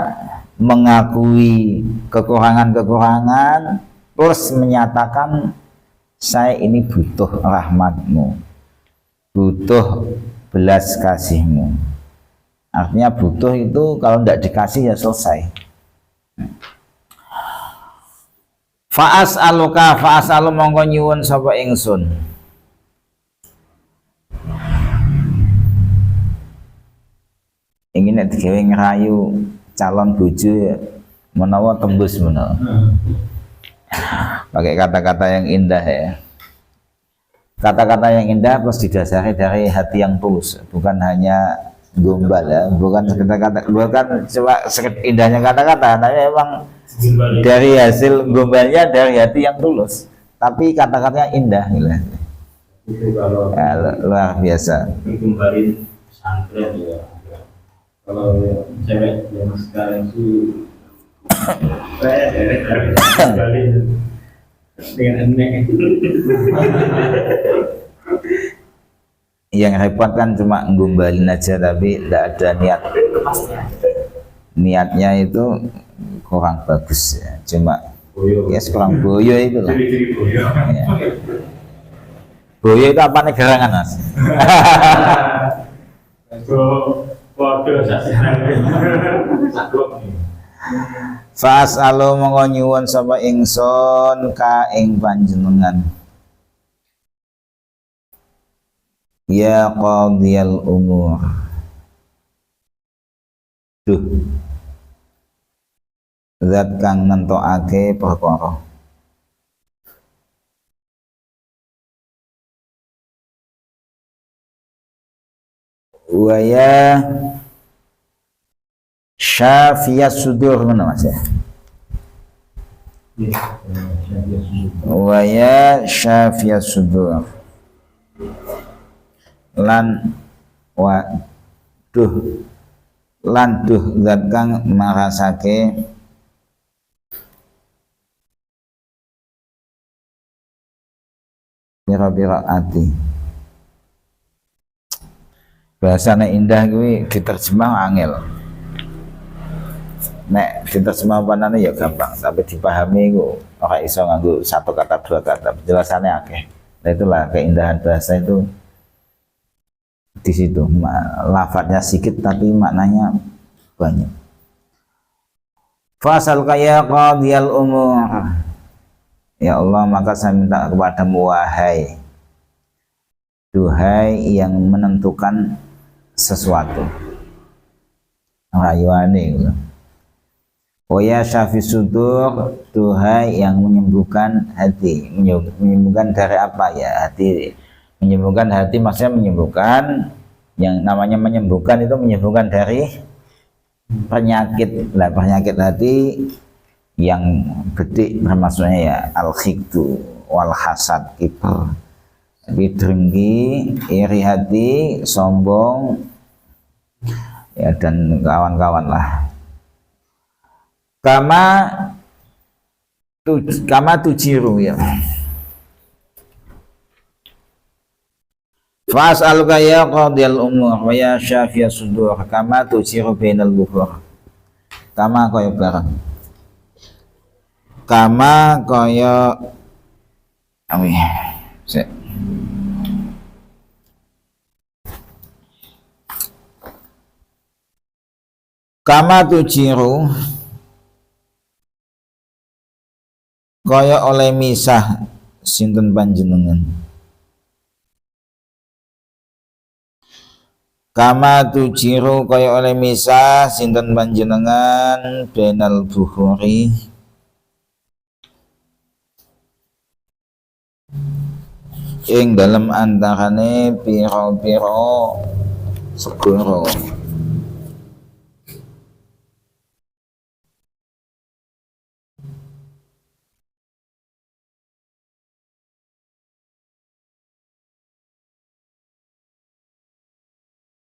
mengakui kekurangan-kekurangan plus menyatakan saya ini butuh rahmatmu, butuh belas kasihmu. Artinya butuh itu kalau tidak dikasih ya selesai. Fa'as'alu mongko nyuwun sapa ingsun. Ingin nek digawe ngerayu calon bojo ya menawa tembus menawa. Pakai kata-kata yang indah ya. Kata-kata yang indah terus didasari dari hati yang tulus, bukan hanya gombal ya, bukan sekedar kata, bukan cuma indahnya kata-kata, tapi memang dari hasil gombalnya dari hati yang tulus, tapi kata-katanya indah gitu. Itu kalau Ya, luar biasa. dikembaliin pesantren ya. Kalau cewek yang sekarang sih kembali dengan enek. Yang repot kan cuma ngombalin aja tapi tidak ada niatnya itu kurang bagus ya. Cuma ya kurang boyo itu lah ya. Boyo itu apa nih gerangan mas? Fas'alu mongko nyuwun sapa ingsun ka ing panjenengan ya qadhiyal umur. Duh, zat kang nentokake perkara. Wa ya syafiyas sudur mana mas ya? Wa ya syafiyas sudur lan waduh lan duh zat kang marasake pira-pira ati. Bahasanya indah kuwi diterjemah angel. nek diterjemahkanane ya gampang, tapi dipahami ku ora iso nganggo satu kata dua kata, penjelasannya akeh. Nah itulah keindahan bahasa itu di situ. Lafadznya sedikit tapi maknanya banyak. Fasal kaya qadiyal umur. Ya Allah, maka saya minta kepadamu wahai duhai yang menentukan sesuatu. Rayuane gitu. Oh ya syafi sudur, duhai yang menyembuhkan hati. Menyembuhkan dari apa ya? Hati. Menyembuhkan hati maksudnya menyembuhkan, yang namanya menyembuhkan itu menyembuhkan dari penyakit. Lah penyakit hati yang gede termasuknya ya al-khiktu wal hasad, kibr, dengki, iri hati, sombong ya dan kawan-kawan lah. Kama tujiru ya. Fas'aluka ya qadiyal umur wa ya syafiyas sudur kama tujiru bainal bukhur. Kama kaya barang. Kama kaya kama tujiru kaya oleh misah sinten panjenengan. Kama tujiru kaya oleh misah sinten panjenengan benal bukhuri ing dalam antarane piro-piro segoro.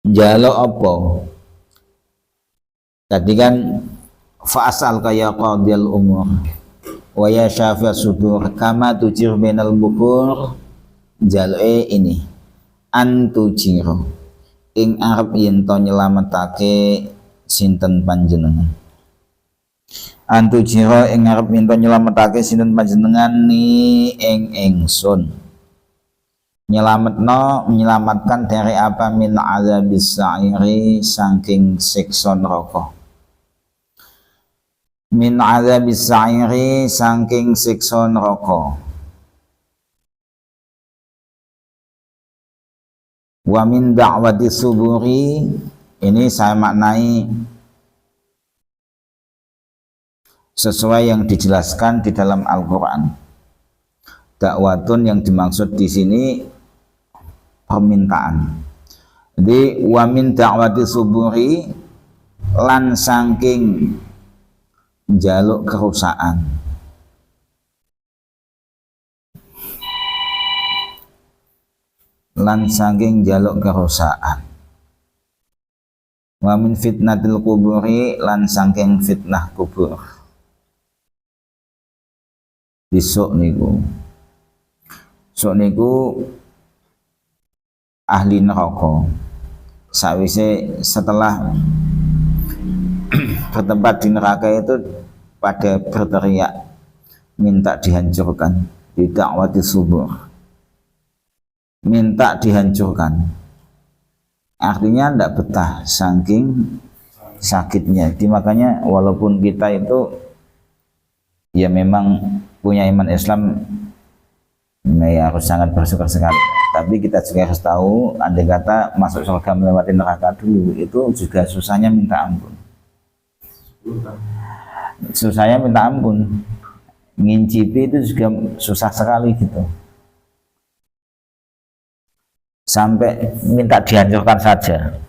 Jaluk apa? Tadi kan fa'asal kaya qadiyal umur wa ya syafi'as sudur kama tujir bainal bukur. Jaluke ini antujiro ing arep yen to nyelametake sinten panjenengan. Antujiro ing arep yen to nyelametake sinten panjenengan ni ing ingsun. Menyelamatkan dari apa? Min azabis sa'iri, saking siksa neraka. Min azabis sa'iri, saking siksa neraka. Wa min da'wati suburi, ini saya maknai sesuai yang dijelaskan di dalam Al-Qur'an. Dakwatun yang dimaksud di sini permintaan. Jadi wa min da'wati suburi, lan saking jaluk kerusakan. Lan saking jaluk kerusakan. Wa min fitnatil kuburi, lan saking fitnah kubur. Besok niku ahli neraka sawise setelah bertempat di neraka itu pada berteriak minta dihancurkan, di dakwati subur, minta dihancurkan, artinya tidak betah saking sakitnya. Jadi makanya walaupun kita itu ya memang punya iman Islam, ya harus sangat bersyukur sekali, tapi kita juga harus tahu andai kata masuk surga melewati neraka dulu itu juga susahnya minta ampun. Susahnya minta ampun, ngincipi itu juga susah sekali gitu, sampai minta dihancurkan saja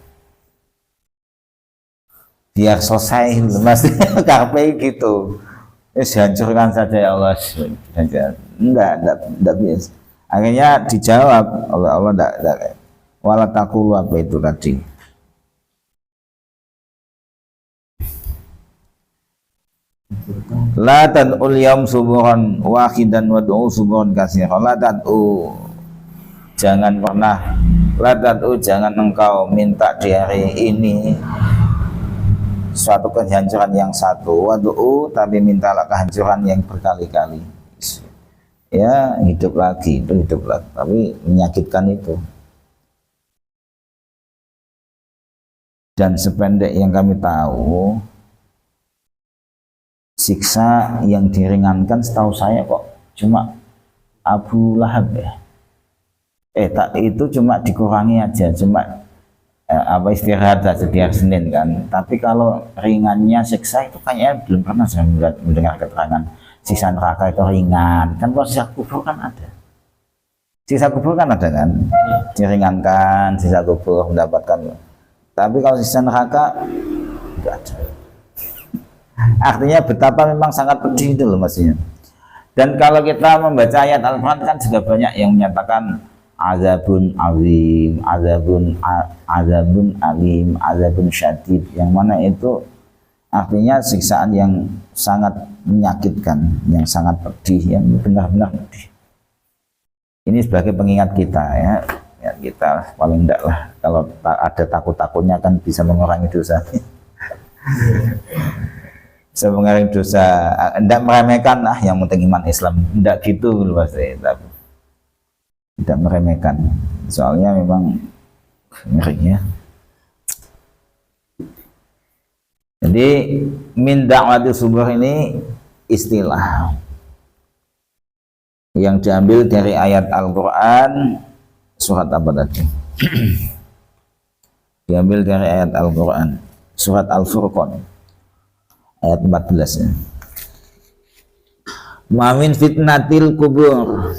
biar selesai mas karpe gitu. Dihancurkan saja ya Allah. Enggak biasa. Akhirnya dijawab oleh Allah, enggak. Wala taqulu, apa itu tadi? La tad'ul yaum suburan wahidan wad'u suburan katsiran. La tad'u, jangan pernah, la tad'u, jangan engkau minta di hari ini suatu kehancuran yang satu, wadu'u tapi mintalah kehancuran yang berkali-kali. Ya hidup lagi, itu hidup lagi, tapi menyakitkan itu. Dan sependek yang kami tahu, siksa yang diringankan setahu saya kok cuma Abu Lahab ya. Tak itu cuma dikurangi aja, cuma apa istirahat saja di hari Senin kan. Tapi kalau ringannya siksa itu kayaknya belum pernah saya mendengar keterangan siksa neraka itu ringan. Kan kalau siksa kubur kan ada. Siksa kubur kan ada kan, diringankan siksa kubur mendapatkan. Tapi kalau siksa neraka enggak ada. Artinya betapa memang sangat pedih itu loh maksudnya. Dan kalau kita membaca ayat Al-Quran kan juga banyak yang menyatakan azabun azim, azabun alim, azabun syadid, yang mana itu artinya siksaan yang sangat menyakitkan, yang sangat pedih, yang benar-benar pedih. Ini sebagai pengingat kita ya, kita paling enggak lah kalau ada takut-takutnya kan bisa mengurangi dosa. Bisa mengurangi dosa, enggak meremehkan yang penting iman Islam, enggak gitu loh pasti, tapi tidak meremehkan, soalnya memang ngeri ya. Jadi min da'wati subuh ini istilah yang diambil dari ayat Al-Quran surat apa tadi? Diambil dari ayat Al-Quran surat Al-Furqan ayat 14 ya. Wa min fitnatil kubur,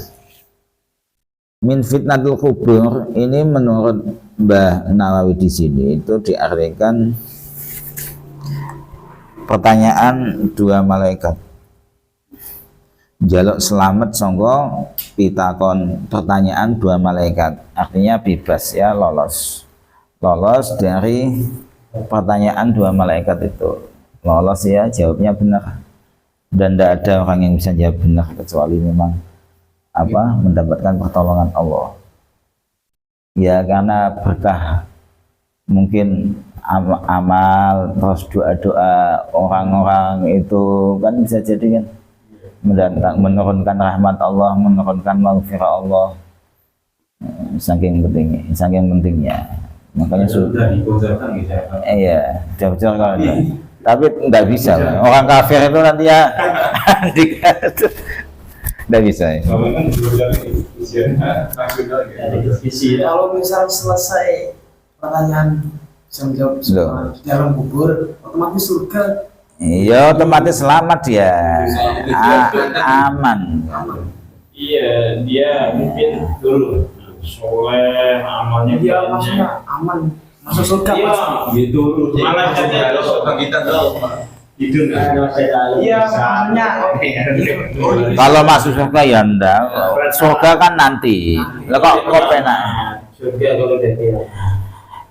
min fitnatul kubur ini menurut Mbah Nawawi di sini itu diartikan pertanyaan dua malaikat jaluk selamat songko pitakon, pertanyaan dua malaikat artinya bebas ya, lolos dari pertanyaan dua malaikat itu, lolos ya, jawabnya benar dan tidak ada orang yang bisa jawab benar kecuali memang mendapatkan pertolongan Allah ya, karena berkah mungkin amal terus doa-doa orang-orang itu kan bisa jadi kan menurunkan rahmat Allah, menurunkan maghfirah Allah, saking pentingnya makanya sudah iya jauh-jauh kalau tapi nggak bisa lah. Orang kafir itu nanti ya nggak bisa ya. Kalau misal selesai pertanyaan jawab dalam kubur, otomatis surga. Iya, otomatis selamat dia, aman. Iya, dia mungkin dulu soleh, amalnya Dia maksudnya aman, masuk surga pasti. Gitu, malah saja kalau kita tahu itu Iya, maksudnya Kalau masuk surga ya enggak, surga kan nanti. Lah kok penak. surga kalau dia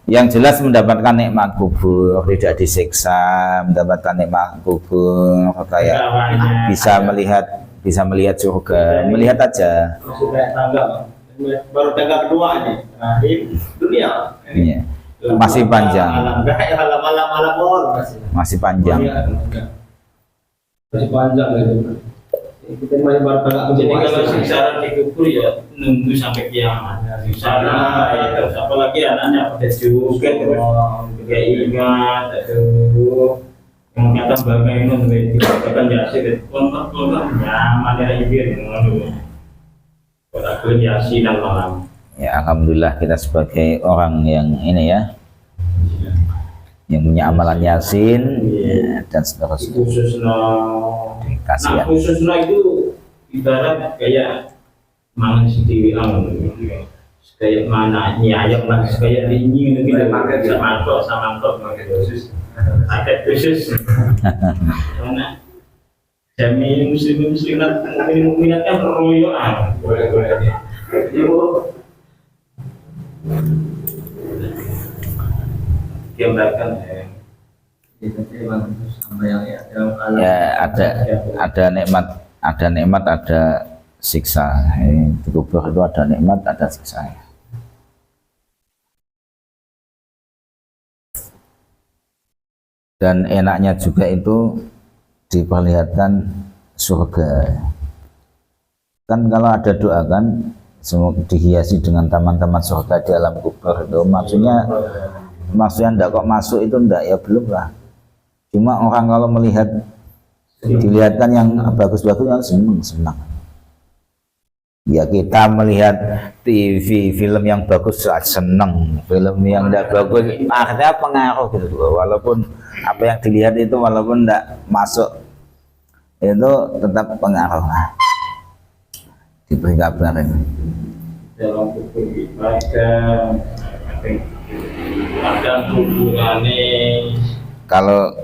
Yang jelas mendapatkan nikmat kubur, tidak disiksa, mendapatkan nikmat kubur, kayak bisa melihat surga, melihat aja. sudah tanggal baru tanggal kedua ini terakhir dunia Iya. Masih panjang. Masih panjang. Masih panjang gitu. Kita masih baru tanggal kedua. Jadi kalau secara di kubur ya nunggu sampai kiamat. Di sana terus apalagi anaknya pada juga terus juga ingat aduh yang kata bagaimana dikatakan Yasin kontak nyaman ya ibir aduh pada Yasin dan malam. Ya alhamdulillah kita sebagai orang yang ini ya, yang punya amalan Yasin ya, dan seterusnya. Khususnya Kasihan. khususnya itu ibarat kayak mangan sendiri kayak mana nyayam lah kayak dingin gitu sama mangkok khusus ada khusus karena jami muslimat mukminat kan royoan boleh gambarkan Ya ada nikmat ada siksa. Di kubur itu ada nikmat ada siksa. Dan enaknya juga itu diperlihatkan surga. Kan kalau ada doa kan dihiasi dengan taman-taman surga di alam kubur itu maksudnya enggak kok masuk itu enggak, ya belum lah. Cuma orang kalau melihat dilihatkan yang bagus-bagus yang senang. Ya kita melihat TV film yang bagus senang, film yang tidak bagus akhirnya pengaruh gitu loh. Walaupun apa yang dilihat itu walaupun tidak masuk itu tetap pengaruh lah. Diberi kabar ini. Dalam kubur ada hubungannya. Kalau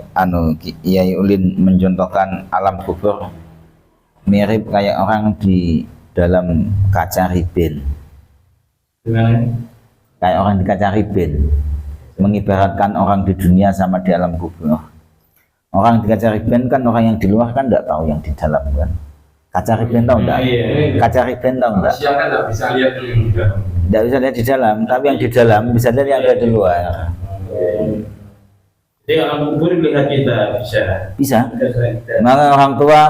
Kiai Ulin mencontohkan alam kubur mirip kayak orang di dalam kaca ribin. Gimana? Kayak orang di kaca ribin, mengibaratkan orang di dunia sama di alam kubur. Orang di kaca ribin kan orang yang di luar kan tidak tahu yang di dalam kan. Kaca ribin tahu enggak? Kaca ribin tahu enggak? Manusia kan tidak bisa lihat yang di dalam. Tidak bisa lihat di dalam, tapi yang di dalam bisa lihat yang ada di luar. Jadi alam kubur melihat kita bisa.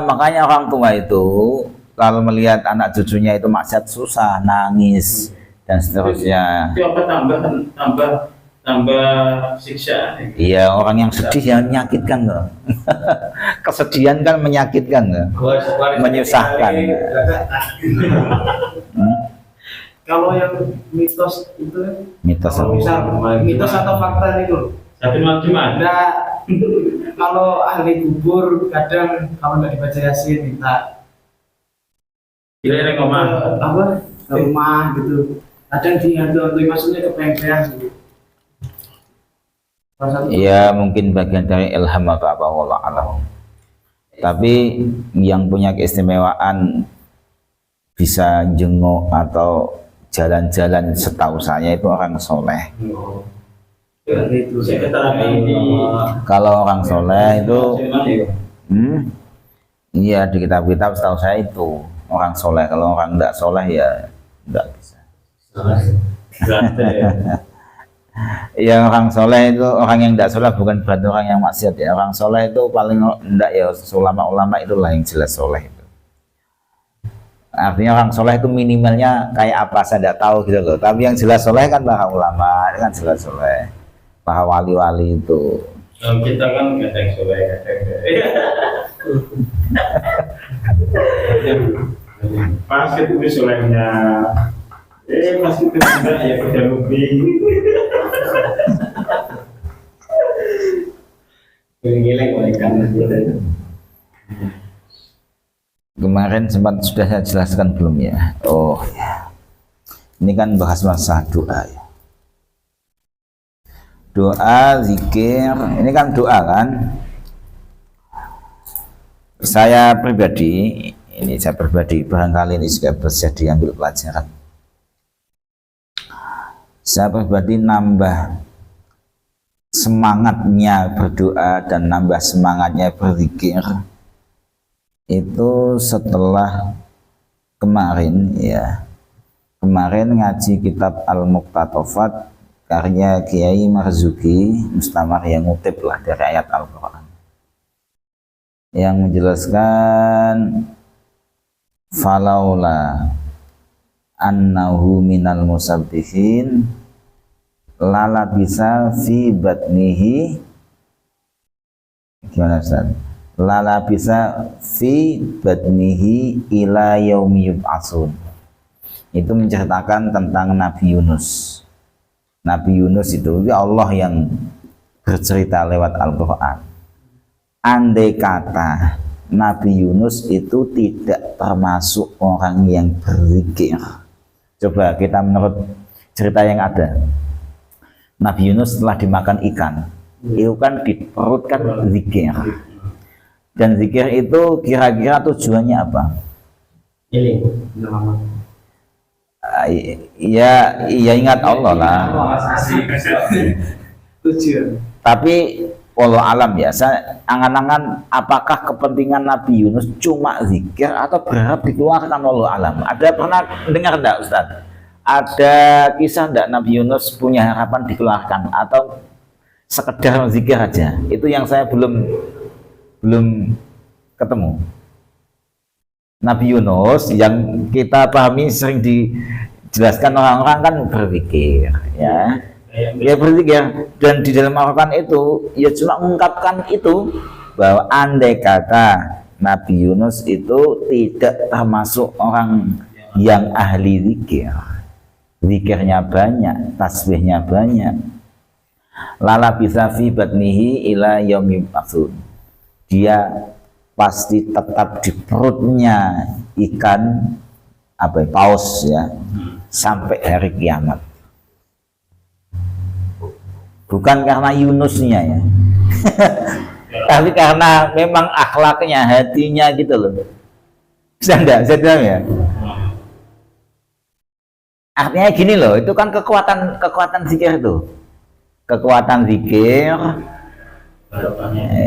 Makanya orang tua itu kalau melihat anak cucunya itu maksiat susah, nangis dan seterusnya. Itu apa tambah siksa? Iya, orang yang sedih yang menyakitkan loh. Kesedihan kan menyakitkan loh. Menyusahkan. Kalau yang mitos itu Mitos kalau misal mitos atau fakta itu Satu macam ada kalau ahli kubur kadang kalau nggak dibaca yasin minta kira-kira ngomong apa ke rumah gitu, kadang dihantu-hantu maksudnya kepengen gitu. Iya, mungkin bagian dari ilham atau apa, wallah alam. Tapi yang punya keistimewaan bisa jenguk atau jalan-jalan setahu saya itu orang soleh. Itu saya keterangan ini. Kalau orang soleh itu, iya di kitab-kitab setahu saya itu orang soleh. Kalau orang tidak soleh ya tidak bisa. Ya orang soleh itu orang yang tidak soleh bukan berarti orang yang maksiat ya. Orang soleh itu paling tidak ya ulama-ulama itulah yang jelas soleh itu. Artinya orang soleh itu minimalnya kayak apa saya tidak tahu gitu loh. Tapi yang jelas soleh kan para ulama, kan jelas soleh. Para wali-wali itu. Kita kan kadang soleh, kadang pas ketemu solehnya, pas ketemu enggak ya udah lebih. Geleng-geleng mereka. Kemarin sempat sudah saya jelaskan belum ya? Oh ya. Ini kan bahas masalah doa ya. Doa, zikir, ini kan doa kan. Saya pribadi barangkali ini juga bisa diambil pelajaran. Saya pribadi nambah semangatnya berdoa dan nambah semangatnya berzikir itu setelah kemarin ngaji kitab Al-Muqtatafat karya Kiai Marzuki Mustamar yang ngutip lah dari ayat Al-Quran yang menjelaskan falaula annahu minal musabbihin lala bisa fi batnihi gimana Ustaz? Lala bisa fi batnihi ila yaumi yub'atsun. Itu menceritakan tentang Nabi Yunus. Nabi Yunus itu Allah yang bercerita lewat Al-Quran. Andai kata Nabi Yunus itu tidak termasuk orang yang berzikir. Coba kita menurut cerita yang ada. Nabi Yunus setelah dimakan ikan, itu kan di perut kan zikir. Dan zikir itu kira-kira tujuannya apa? Ya ingat Allah lah. Tapi walau alam ya, saya angan-angan apakah kepentingan Nabi Yunus cuma zikir atau berharap dikeluarkan walau alam? Ada pernah dengar enggak Ustaz? Ada kisah enggak Nabi Yunus punya harapan dikeluarkan atau sekedar zikir aja. Itu yang saya belum ketemu. Nabi Yunus yang kita pahami sering dijelaskan orang-orang kan berzikir, ya. Ya berzikir, dan di dalam Al-Quran itu ya cuma mengungkapkan itu bahwa andai kata Nabi Yunus itu tidak termasuk orang yang ahli zikir, zikirnya banyak, tasbihnya banyak, lala bisa fi batnihi ila yaumil ba'tsun, dia pasti tetap di perutnya ikan paus ya sampai hari kiamat. Bukan karena Yunusnya ya tapi karena memang akhlaknya, hatinya gitu loh. Bisa enggak? Saya bilang ya, artinya gini loh, itu kan kekuatan zikir itu, kekuatan zikir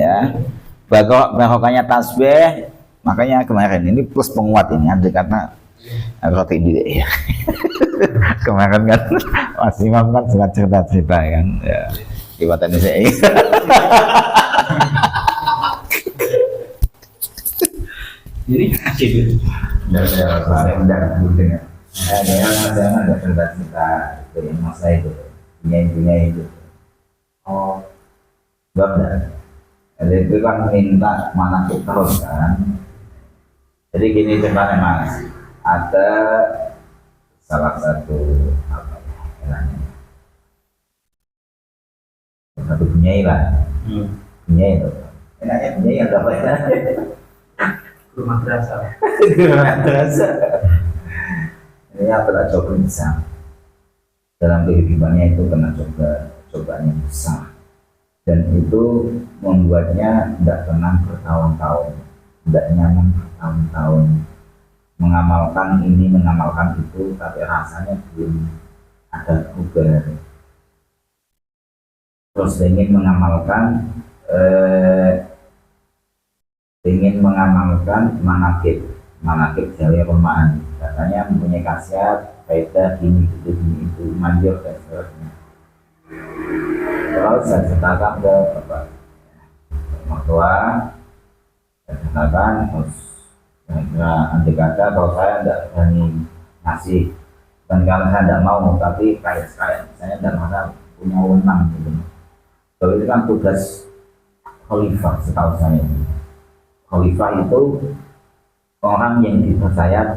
ya, barokahnya tasbih. Makanya kemarin ini plus penguat ini ada karena roti di ya. Kemarin kan Mas Imam kan suka cerita kan ya, kekuatan saya Jadi asik itu. ada cerita dari masa itu, punya itu. Oh, benar. Jadi itu kan minta mana terus kan. Jadi gini ceritanya Mas, ada salah satu satu penyair lah, penyair itu. Enaknya penyair apa ya? Guru madrasah. Guru madrasah. Ini adalah coba besar dalam kehidupannya, itu kena cobaan yang besar, dan itu membuatnya tidak tenang bertahun-tahun, tidak nyaman bertahun-tahun, mengamalkan ini mengamalkan itu, tapi rasanya belum ada perubahan. Terus ingin mengamalkan manakib jari Romaan, katanya mempunyai khasiat faedah gini itu manjur dan seterusnya. Kalau saya ceritakan ke bapak mertua, saya ceritakan terus andai kata kalau saya tidak berani ngasih, dan kalau saya tidak mau, tapi kayak saya tidak merasa punya wewenang gitu. Kalau itu kan tugas khalifah, setahu saya. Khalifah itu orang yang dipercaya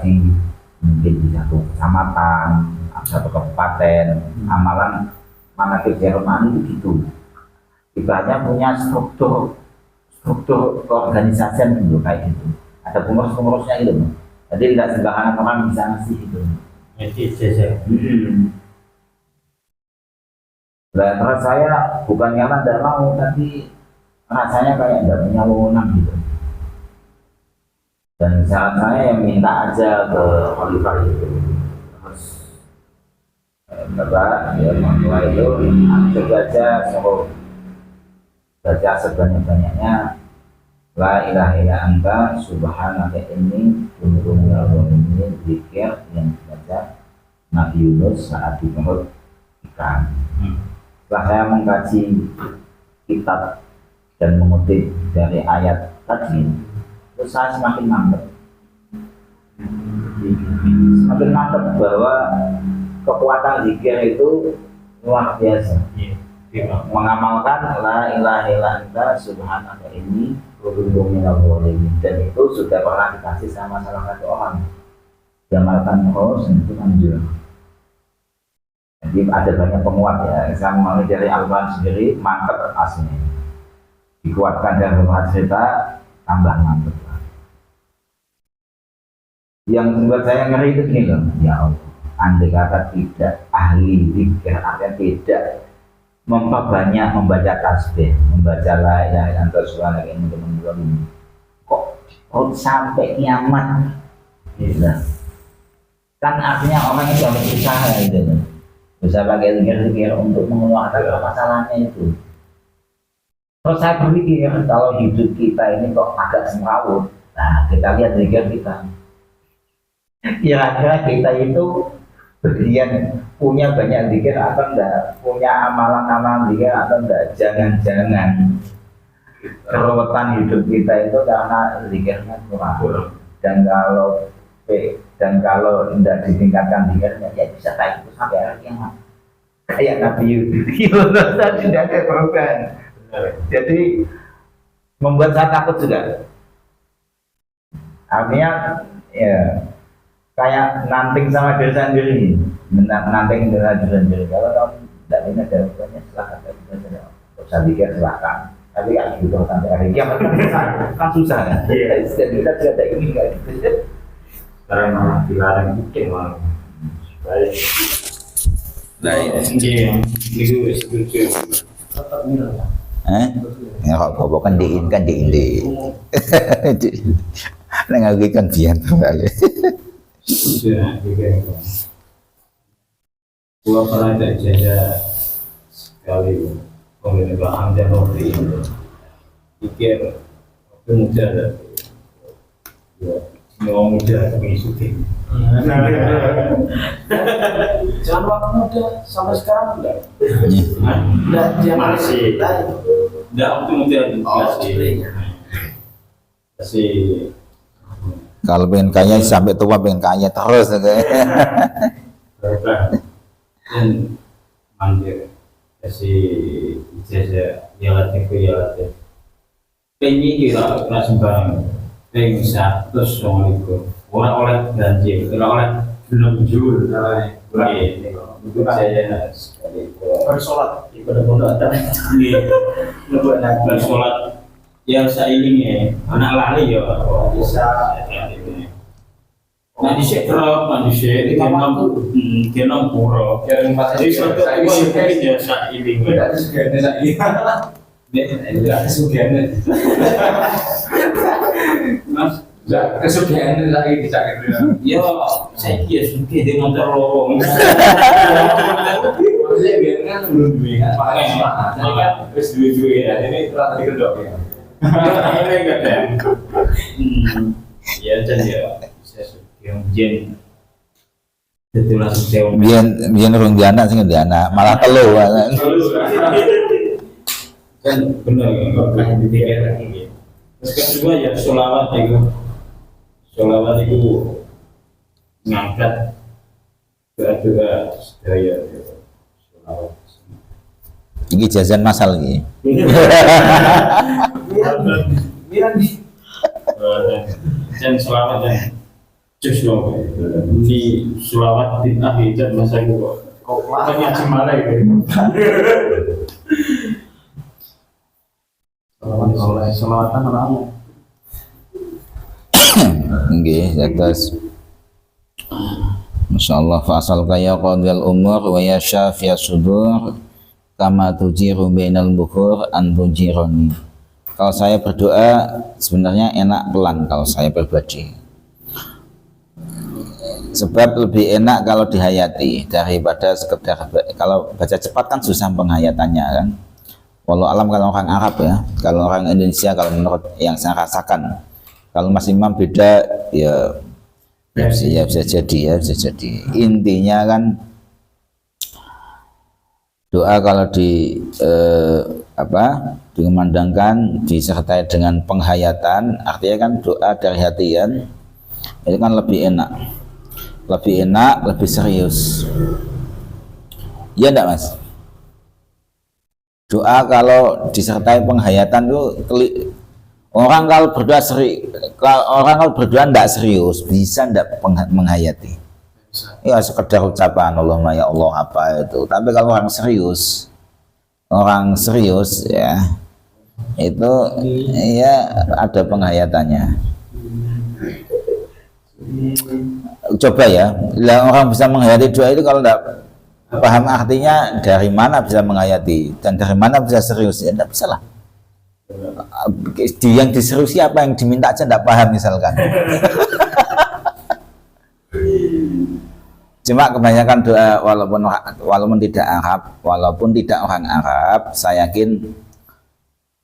mungkin di satu kecamatan, satu kabupaten, amalan manakib Jerman itu gitu. Ibaratnya punya struktur keorganisasian gitu kayak gitu. Ada pengurus-pengurusnya gitu. Jadi tidak sembarangan orang bisa ngasih gitu. Nah, terus saya bukan karena tidak mau, tapi rasanya kayak tidak punya wewenang gitu. Dan saat saya yang minta aja ke Khalifah itu, terus Bapak ya mertua itu coba aja suruh baca sebanyak-banyaknya la ilaha illa anta subhanaka inni kuntu minadh dhalimin, zikir yang dibaca Nabi Yunus saat di perut ikan. Setelah saya mengkaji kitab dan mengutip dari ayat tadi, terus saya semakin mantap bahwa kekuatan zikir itu luar biasa. Mengamalkan la ilaha illa anta subhanaka inni kuntu minadh dhalimin, dan itu sudah pernah dikasih sama salah satu orang. Diamalkan terus itu anjur. Jadi ada banyak penguat ya. Saya mengalami dari Al-Quran sendiri mantap aslinya. Dikuatkan dari cerita tambah mantap. Yang membuat saya ngeri itu gini loh, ya Allah, andai kata tidak ahli zikir, artinya tidak memperbanyak membaca tasbih, membaca la ilaha illa anta subhanaka inni kuntu minadh dhalimin, kok sampai kiamat gitu. Kan artinya orang itu harus berusaha gitu, bisa pakai zikir-zikir untuk mengeluarkan permasalahannya itu. Terus saya berpikir, kalau hidup kita ini kok agak semrawut, nah kita lihat zikir kita. Kira-kira kita itu bagian punya banyak zikir atau enggak, punya amalan-amalan zikir atau enggak. Jangan-jangan keruwetan hidup kita itu karena zikirnya kurang. Dan kalau enggak ditingkatkan zikirnya, ya bisa kayak itu sampai hari kiamat. Kayak Nabi Yunus tadi tidak ada perubahan. Jadi membuat saya takut juga. Artinya ya kayak nanting sama diri sendiri, nanting dengan diri sendiri. Kalau kamu tidak punya jawabannya silakan, tidak usah dikir silakan. Tapi kalau gitu sampai hari kiamat kan susah kan? Jadi kita tidak ingin nggak gitu. Sekarang malah dilarang mungkin malah. Baik. Nah, Ini setuju. ya kok kan diin di. Nggak kan biar kembali. Sudah, gua pernah ada jajah sekali pemerintah Hamzah Nobri itu pikir waktu muda ada semua muda tapi syuting. Jangan waktu muda sampai sekarang enggak. Iya. Enggak, dia Masih. Enggak waktu muda masih Kalau pengen kaya sampai tua pengen kaya terus berapa dan mandir kasih ijazah yalatnya pengen kira kira sembarang pengen 100 orang oleh janji orang oleh belum jujur itu saya sekali bersolat ibadah pondok ada. bersolat ya seiring ya anak lali ya bisa nah di sektor manusia kenang pura jadi suatu kewajiban ya seiring mas Kesugihan lagi bisa gitu. ya saya kira suka dia motor lorong Maksudnya biar kan belum duit kan pakai semangat. terus duit ya Ini telah dikedok ya. ini kadang ya dan ya saya suka yang jen itu langsung saya biar urung di anak sih di anak malah telu kan benar ya nggak pernah dipikir lagi terus kedua ya sholawat itu ngangkat doa sedaya sholawat ini jajan masal ini Bilang nih. dan sholawat dan cus dong di sholawat di akhir dan masa itu kok banyak gimana gitu Selawatan orang. nggih terus masyaallah fasal kaya qadil umur wa ya syafi'a sudur kama tujiru bainal bukhur an tujiruni. Kalau saya berdoa sebenarnya enak pelan kalau saya pribadi, sebab lebih enak kalau dihayati daripada sekedar kalau baca cepat kan susah penghayatannya kan. Walau alam kalau orang Arab ya, kalau orang Indonesia kalau menurut yang saya rasakan, kalau Mas Imam beda ya bisa jadi. Intinya kan doa kalau dikumandangkan disertai dengan penghayatan, artinya kan doa dari hati kan, itu kan lebih enak, lebih serius. Ya enggak Mas? Doa kalau disertai penghayatan itu orang kalau berdoa enggak serius bisa enggak menghayati. Ya sekedar ucapan Allahumma ya Allah apa itu. Tapi kalau orang serius ya itu ya ada penghayatannya. Coba ya, orang bisa menghayati doa itu kalau enggak paham artinya dari mana bisa menghayati dan dari mana bisa serius ya enggak bisa lah. Yang diseriusi apa yang diminta aja enggak paham misalkan. Cuma kebanyakan doa walaupun tidak orang Arab, saya yakin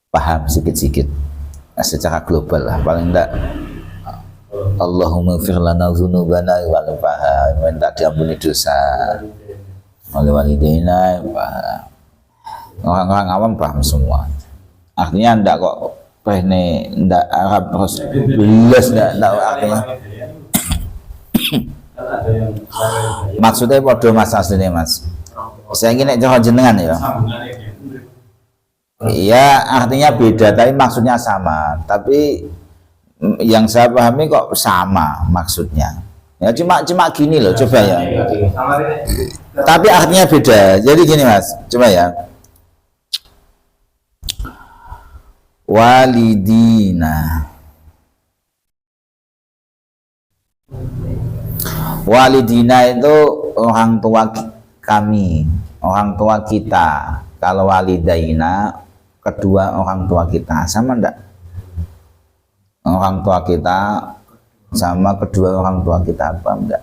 paham sedikit secara global lah, paling enggak Allahumma ighfir lana dzunubana wa paham, minta diampuni dosa. wal walidaina, orang-orang awam paham semua. Artinya ndak kok pehne ndak Arab terus belas ndak artinya. Maksudnya podo Mas asline Mas. Saya ingin nek cara jenengan ya. Iya, artinya beda tapi maksudnya sama. Tapi yang saya pahami kok sama maksudnya. Ya cuma gini loh, coba ya. Tapi artinya beda. Jadi gini Mas, coba ya. Walidina. Walidina itu orang tua kami, orang tua kita. Kalau walidaina kedua orang tua kita, sama enggak? Orang tua kita sama kedua orang tua kita apa enggak?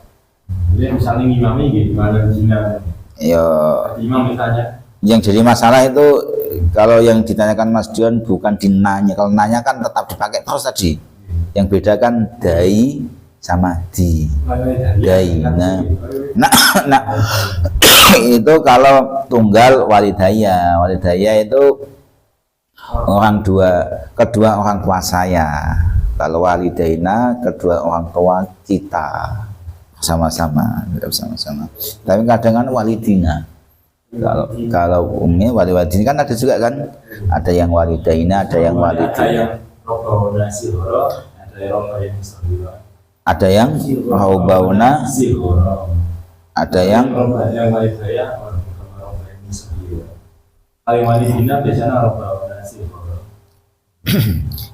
Jadi misalnya imamnya gimana Cina? Ya, Imam misalnya. yang jadi masalah itu kalau yang ditanyakan Mas Dion bukan dinanya. Kalau nanya kan tetap dipakai terus tadi. Yang beda kan dai sama di. Dai. Nah, itu kalau tunggal walidaya. Walidaya itu kedua orang tua saya. Kalau walidaina kedua orang tua kita sama-sama. Tapi kadang kan walidina. Kalau umumnya wali-wali kan ada juga kan, ada yang walidaina, ada yang walidina. Ada yang raubauna, ada yang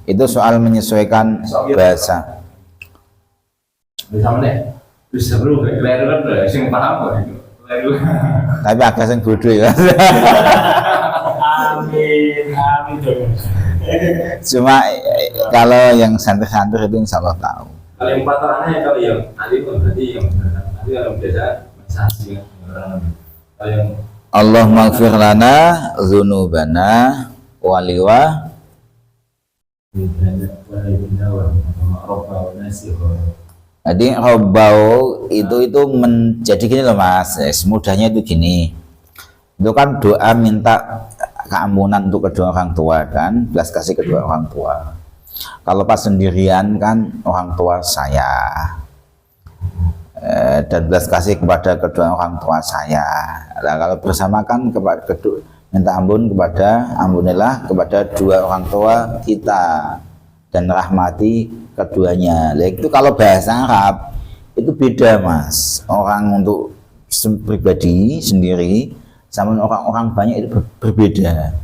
itu soal menyesuaikan bahasa. Tapi agak sing bodoh ya. Amin dong. Cuma kalau yang santai-santai itu insya Allah tahu. Kalau yang patorannya kalau yang nanti berarti yang nanti kalau biasa masih kalau yang Allah maghfir lana dzunubana waliwa. Jadi robbau itu menjadi gini loh Mas, mudahnya itu gini. Itu kan doa minta keampunan untuk kedua orang tua kan, belas kasih kedua orang tua. Kalau pas sendirian kan orang tua saya, dan belas kasih kepada kedua orang tua saya. Nah, kalau bersama kan minta ampun ampunilah kepada dua orang tua kita dan rahmati keduanya. Nah, itu kalau bahasa Arab itu beda Mas. Orang untuk pribadi sendiri sama orang-orang banyak itu berbeda.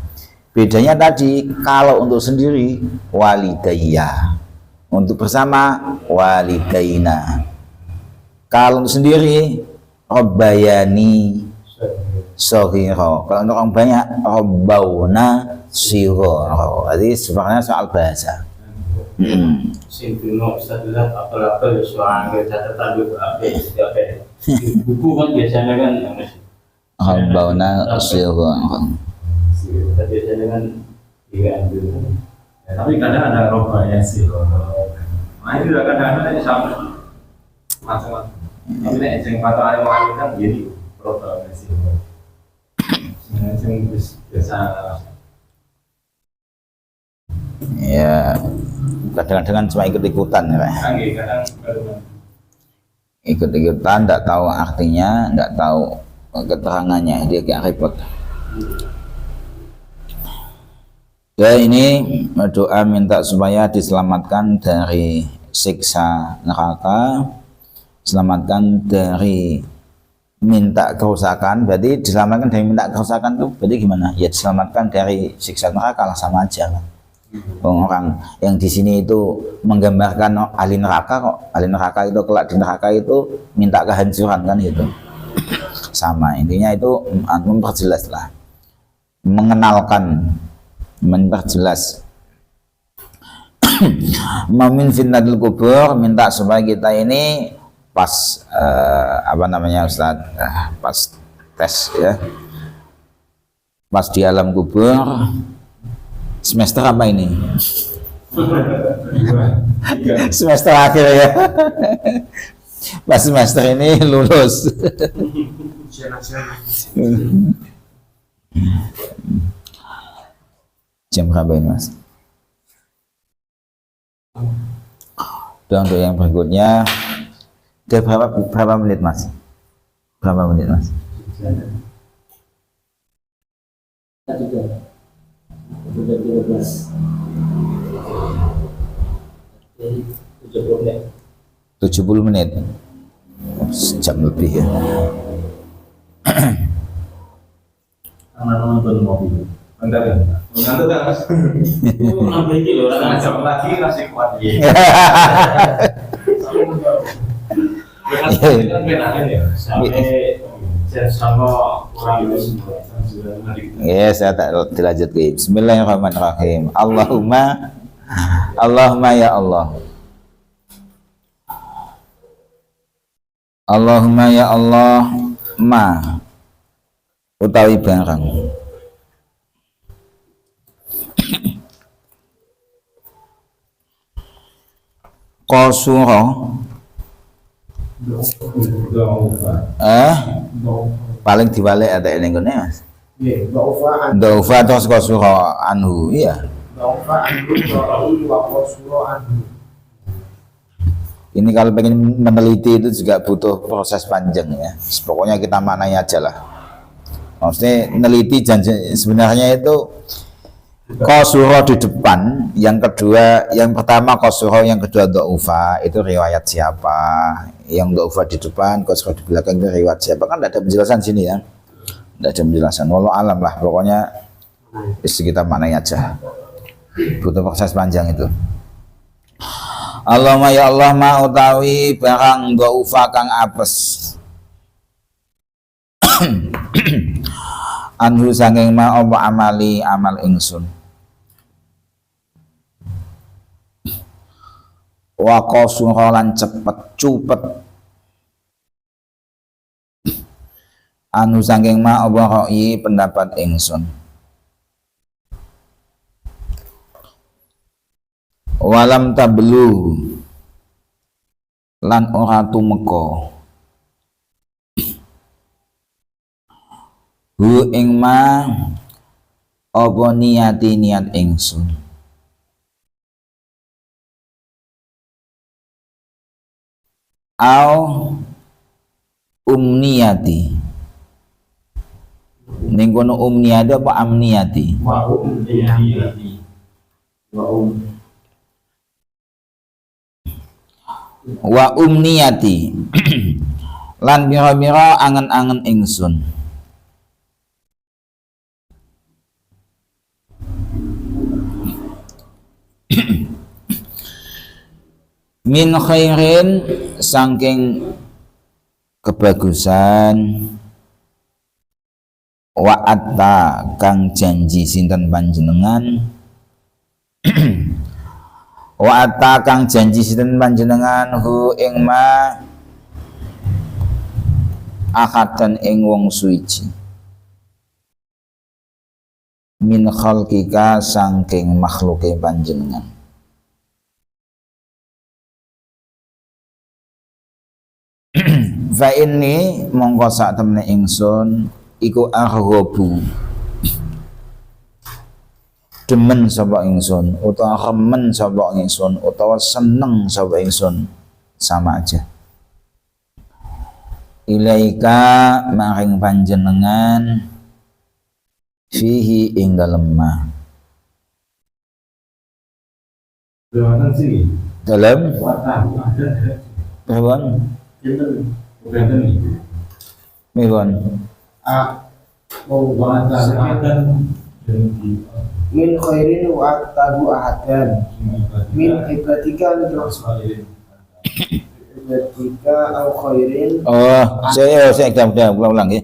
Bedanya tadi kalau untuk sendiri walidayya, untuk bersama walidaina. Kalau untuk sendiri rabbayani shaghira. Kalau untuk orang banyak rabbauna shighara. Jadi sebenarnya soal bahasa. Sintuno istilah apa-apa soal catatan buku kan biasanya kan rabbauna shighara. Biasanya kan tapi kadang ada robbanya sih. Nah itu juga kadang-kadang sama macam-macam. Tapi nek sing patokan wong kan jadi robbanya sih. Sing biasa. Ya, kadang-kadang cuma ikut-ikutan ya Pak. Ikut-ikutan, tidak tahu artinya, tidak tahu keterangannya, dia kayak repot. Ya ini doa minta supaya diselamatkan dari siksa neraka, selamatkan dari minta kerusakan. Berarti diselamatkan dari minta kerusakan tuh berarti gimana? Ya diselamatkan dari siksa neraka lah, sama aja lah. Orang yang di sini itu menggambarkan ahli neraka kok. Ahli neraka itu kelak di neraka itu minta kehancuran kan gitu. Sama intinya itu memperjelas lah, mengenalkan, memperjelas. Mamin fitnatul kubur, minta supaya kita ini pas apa namanya Ustaz, pas tes ya, pas di alam kubur. Semester apa ini? Semester akhir ya. Pas semester ini lulus. ujian nasional. Jam berapa ini Mas? Dan untuk yang berikutnya, udah berapa menit Mas? Berapa menit Mas? Tujuh puluh menit. Sejam lebih ya. Karena nonton mobil. Bentar ya. Ngantuk kan Mas? Nambah iki lho, setengah jam lagi masih kuat. Sampai jam sama kurang itu semua. Ya, saya tak dilanjut ke Bismillahirrahmanirrahim. Allahumma ya Allah. Allahumma ya Allah ma utawi barang qasura paling diwalik ada ini gini Mas. Daufa terus qasura anhu iya. Ini kalau pengen meneliti itu juga butuh proses panjang ya. Pokoknya kita maknai aja lah. Maksudnya meneliti sebenarnya itu qasura di depan, yang kedua, yang pertama qasura, yang kedua dhaufa, itu riwayat siapa? Yang dhaufa di depan, qasura di belakang itu riwayat siapa? Kan tidak ada penjelasan sini ya. Tidak ada penjelasan. Wallahu alam lah, pokoknya kita maknai aja. Butuh proses panjang itu. Allahumma ya Allah ma utawi barang dhaufa kang apes anhu sanging ma apa amali amal ingsun wa qasura lan cepet cupet anu sanging ma apa ra'i pendapat ingsun walam tablu lan ora tumeka hu ing ma apa niati niat ingsun au umniyati ning kono umniyati apa amniyati wa umniyati lan mira-mira angen-angen ingsun min khairin saking kebagusan wa atta kang janji sinten panjenengan wa atta kang janji sinten panjenengan hu ing ma akadan ing wong suci min khalqika saking makhluke panjenengan fa inni mongko sak temene ingsun iku arghabu demen sapa ingsun utawa remen sapa ingsun utawa seneng sapa ingsun sama aja ilaika maring panjenengan fihi ing dalem ma dalam Mehwan Mehwan min khairin wa tabu ahadan min ibadika au khairin saya ulang ya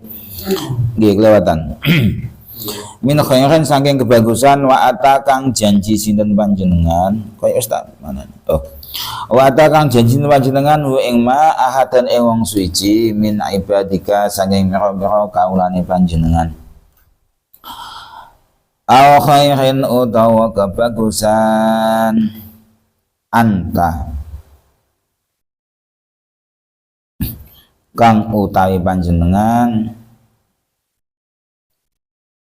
nggih kelewatan min khairin saking kebagusan wa ata kang janji sinten panjenengan kaya ustaz mana wa ata kang janji sinten panjenengan wa ing ma ahadan ing wong suci min ibadika saking mira-mira kaulane panjenengan au khairin utawa kebagusan anta kang utawi panjenengan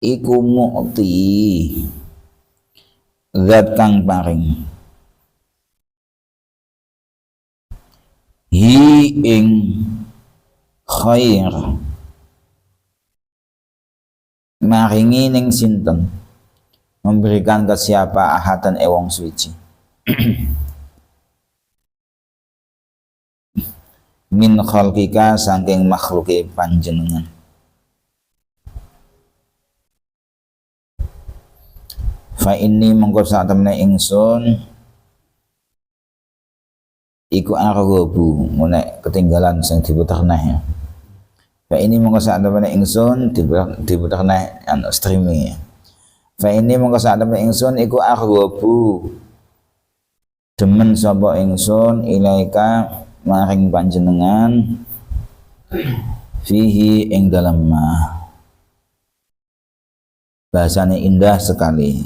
iku mu'ti zat kang paring hi ing khair maringi ning sinten memberikan ke siapa ahatan wong suci min khalqika saking makhluke panjenengan fa inni mongko sak temene ingsun iku arghabu ngene ketinggalan sing diputer neh fa ini mongko sak temene ingsun diputer neh anu streaming fa ini mongko sak temene ingsun iku arghabu demen sapa ingsun ilaika maring panjenengan fihi ing dalem bahasanya indah sekali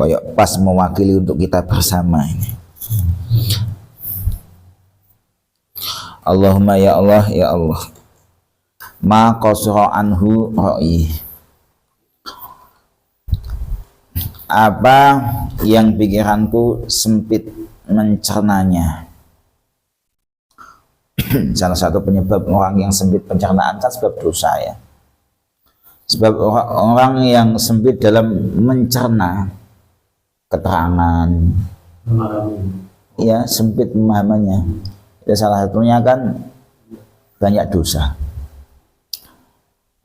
kayak pas mewakili untuk kita bersama ini. Allahumma ya Allah ya Allah ma qasra anhu ra'i apa yang pikiranku sempit mencernanya. Salah satu penyebab orang yang sempit pencernaan kan sebab dosa ya. Sebab orang yang sempit dalam mencerna keterangan ya sempit pemahamannya ya, salah satunya kan banyak dosa.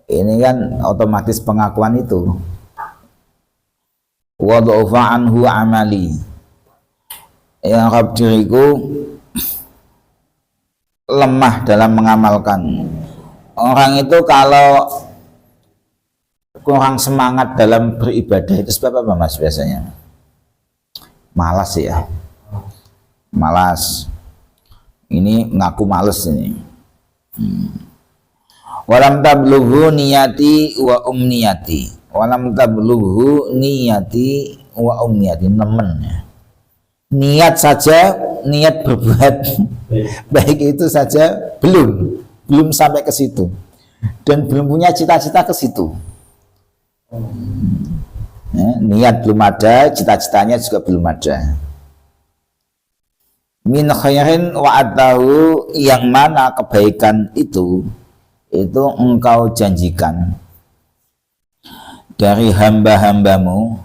Ini kan otomatis pengakuan itu wa dha'fa anhu amali yang Rabb diriku lemah dalam mengamalkan. Orang itu kalau kurang semangat dalam beribadah itu sebab apa mas biasanya? Malas ya, malas. Ini ngaku males ini. Walam tablughu niyati wa umniyati. Walam tablughu niyati wa umniyati, nemen ya. Niat saja, niat berbuat baik itu saja belum sampai ke situ dan belum punya cita-cita ke situ. Ya, niat belum ada, cita-citanya juga belum ada. Min khairin wa'adahu, yang mana kebaikan itu engkau janjikan dari hamba-hambamu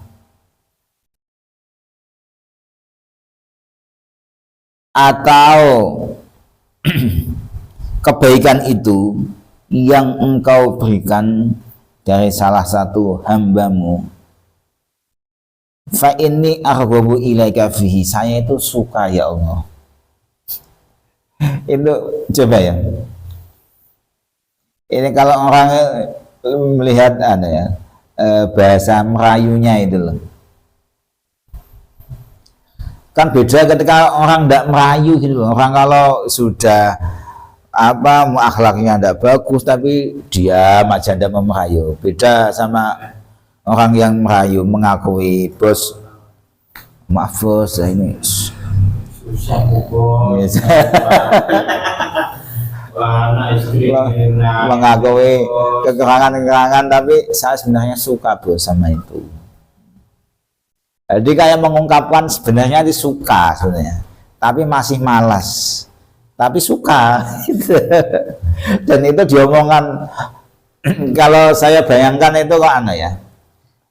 atau kebaikan itu yang engkau berikan dari salah satu hambamu. Fa inni arghabu ilaika fihi, saya itu suka ya Allah. Itu coba ya. Ini kalau orang melihat bahasa Merayunya itu loh. Kan beda ketika orang tidak merayu gitu loh. Orang kalau sudah akhlaknya tidak bagus tapi diam aja tidak merayu. Beda sama orang yang merayu, mengakui bos, maaf bos, ini susah bos, mengakui kekurangan-kekurangan, tapi saya sebenarnya suka bos sama itu. Jadi kayak mengungkapkan sebenarnya suka sebenarnya, tapi masih malas, tapi suka. Dan itu diomongkan. Kalau saya bayangkan itu kok ya.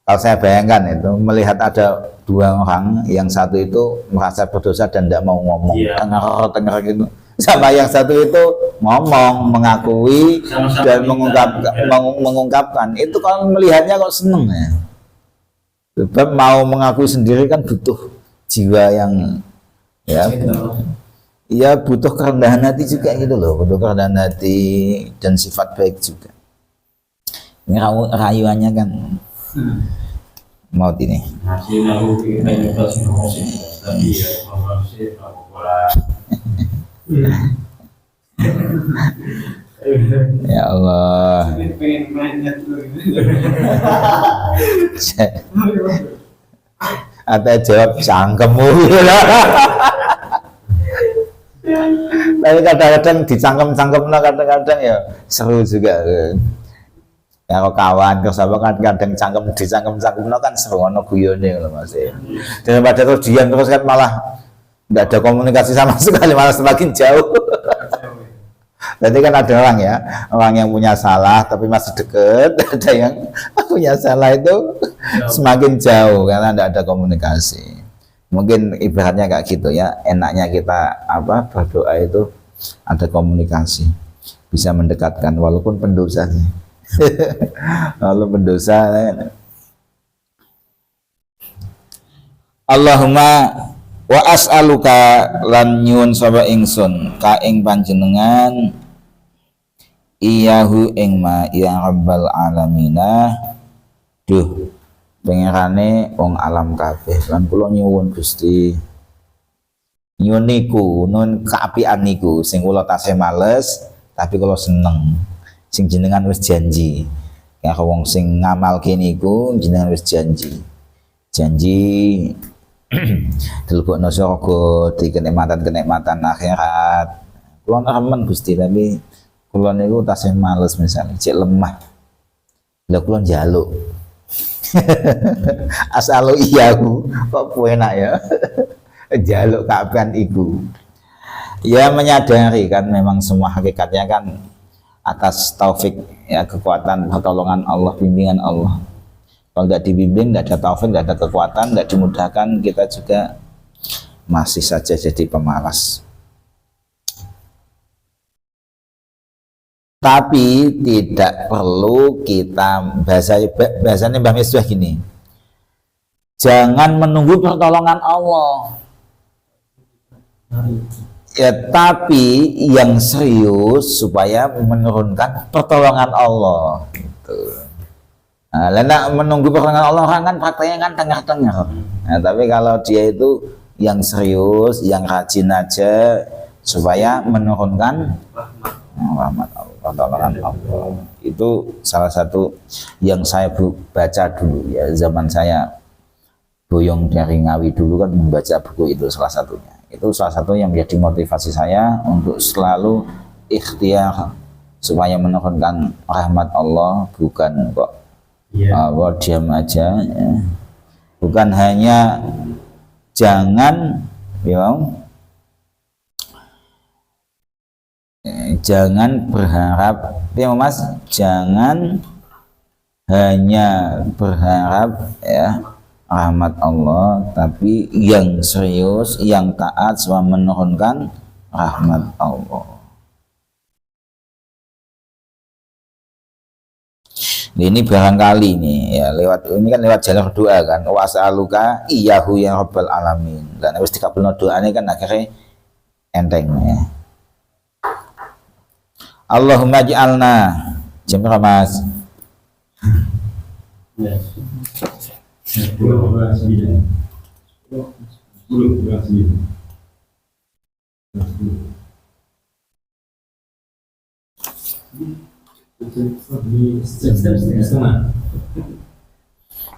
Kalau saya bayangkan itu melihat ada dua orang, yang satu itu merasa berdosa dan tidak mau ngomong, tengah gitu, sama yang satu itu ngomong, mengakui sama-sama dan mengungkapkan. Itu kalau melihatnya kok seneng ya. Sebab mau mengakui sendiri kan butuh jiwa yang ya butuh kerendahan hati juga gitu loh, butuh kerendahan hati dan sifat baik juga. Ini rayuannya kan maut ini. Ya Allah. Atau jawab cangkemmu. Tapi kadang-kadang dicangkem-cangkem, kadang-kadang ya seru juga. Karo kawan terus apa kan kadang dicangkem-cangkemno kan serono guyone lho Mas. Daripada terus diam terus kan malah enggak ada komunikasi sama sekali, malah semakin jauh. Jadi kan ada orang yang punya salah tapi masih deket, ada yang punya salah itu semakin jauh karena tidak ada komunikasi. Mungkin ibaratnya kayak gitu ya, enaknya kita berdoa itu ada komunikasi, bisa mendekatkan walaupun pendosa sih. Walaupun pendosa. Allahumma wa as'aluka lan nyuwun sapa ingsun ka ing panjenengan iyahu ing ma ya rabbal alamina duh pangerane wong alam kabeh lan kula nyuwun Gusti nyuwun niku nun kaapian niku sing kula tasih males tapi kula seneng sing jenengan wis janji karo wong sing ngamalke niku jenengan wis janji dilebokno surga di kenikmatan akhirat. Kula remen Gusti tapi kula niku tasih males misalnya cek lemah. Lah kula njaluk. Asal iyaku kok enak ya. Njaluk kapan iku. Ya menyadari kan memang semua hakikatnya kan atas taufik ya kekuatan pertolongan Allah, bimbingan Allah. Kalau tidak dibimbing, tidak ada taufik, tidak ada kekuatan, tidak dimudahkan, kita juga masih saja jadi pemalas. Tapi tidak perlu kita bahasanya Mbah Misbah gini. Jangan menunggu pertolongan Allah. Ya, tapi yang serius supaya menurunkan pertolongan Allah. Gitu. Nah, menunggu pertolongan Allah orang kan prakteknya kan tengah-tengah. Nah, tapi kalau dia itu yang serius, yang rajin aja supaya menurunkan rahmat Allah, pertolongan Allah. Itu salah satu yang saya baca dulu ya, zaman saya boyong dari Ngawi dulu kan membaca buku itu salah satunya. Itu salah satu yang menjadi motivasi saya untuk selalu ikhtiar supaya menurunkan rahmat Allah, bukan kok diam aja ya. Bukan hanya jangan jangan berharap ya Mas, jangan hanya berharap ya rahmat Allah, tapi yang serius, yang taat selama menurunkan rahmat Allah. Ini barangkali nih ya lewat ini kan lewat jalur doa kan, was'aluka iyahu ya rabbal alamin, dan harus dikabulno doanya kan akhirnya enteng ya. Allahumma ij'alna jam berapa Mas?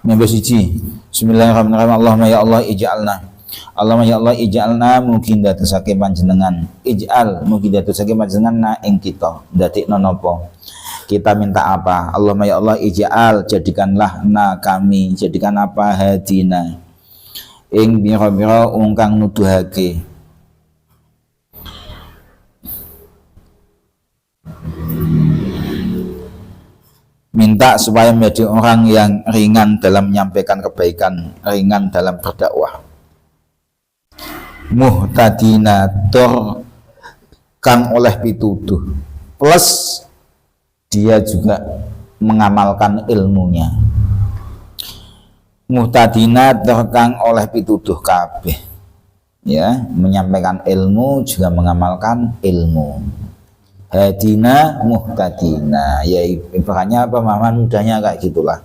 Nomor 1. Bismillahirrahmanirrahim. Allahumma ya Allah ij'alna. Allahumma ya Allah ij'alna mugi dadosake panjenengan. Ij'al mugi dadosake panjenengan na ing kita. Ndadekno napa? Kita minta apa? Allahumma ya Allah ij'al jadikanlah na kami, jadikan apa hadina. Ing bira-bira ungkang nuduhake. Minta supaya menjadi orang yang ringan dalam menyampaikan kebaikan, ringan dalam berdakwah. Muhtadina tur kang oleh pituduh, plus dia juga mengamalkan ilmunya. Muhtadina tur kang oleh pituduh kabeh, ya, menyampaikan ilmu juga mengamalkan ilmu. Hadina muhtadina, ya ibaratnya pemahaman mudahnya kayak gitulah.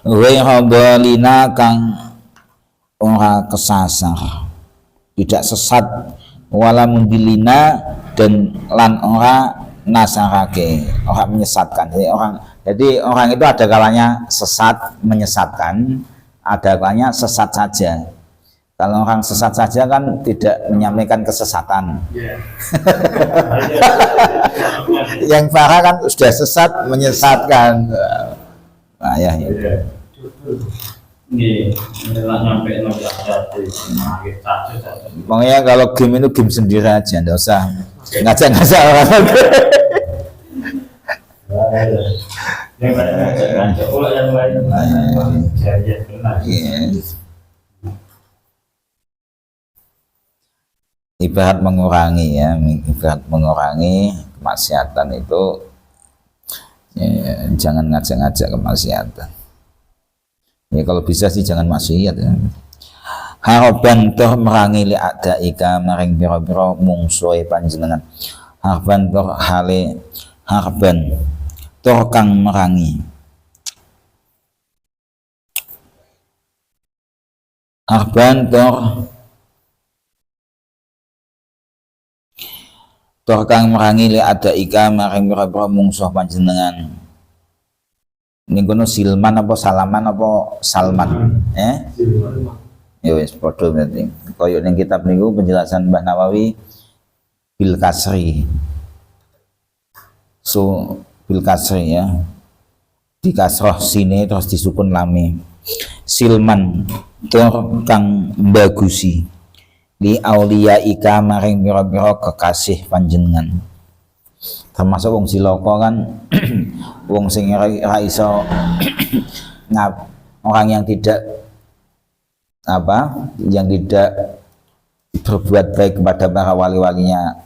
Wehadalina kang ora kesasar, tidak sesat, wala mudilina dan lan ora nasarake, ora menyesatkan. Jadi orang itu ada kalanya sesat menyesatkan, ada kalanya sesat saja. Kalau orang sesat saja kan tidak menyampaikan kesesatan. Yang parah kan sudah sesat menyesatkan. Nah, ya. Pokoknya kalau game itu game sendiri aja, nggak usah ngajak-ngajak orang. Yang ngajak-ngajak pula yang lain. Yes. Ibarat mengurangi ya, ibarat mengurangi kemaksiatan itu ya, jangan ngajak-ngajak kemaksiatan. Ya kalau bisa sih jangan maksiat ya. Harapan toh merangi li adaika maring biro-biro mungsuhe panjenengan. Harapan toh hale harapan toh kang merangi. Harapan toh kang merangi li adaika maring biro-biro mungsuh panjenengan. Ini kono silman apa salaman apa salman? Ya wis padha berarti. Kaya ning kitab niku penjelasan Mbah Nawawi bil kasri. So bil kasri ya. Di kasroh sini terus disukun lame. Silman tur kang bagusi. Li auliya ika maring pira-pira kekasih panjenengan. Termasuk wong cilaka kan wong sing ora iso orang yang tidak yang tidak berbuat baik kepada para wali-walinya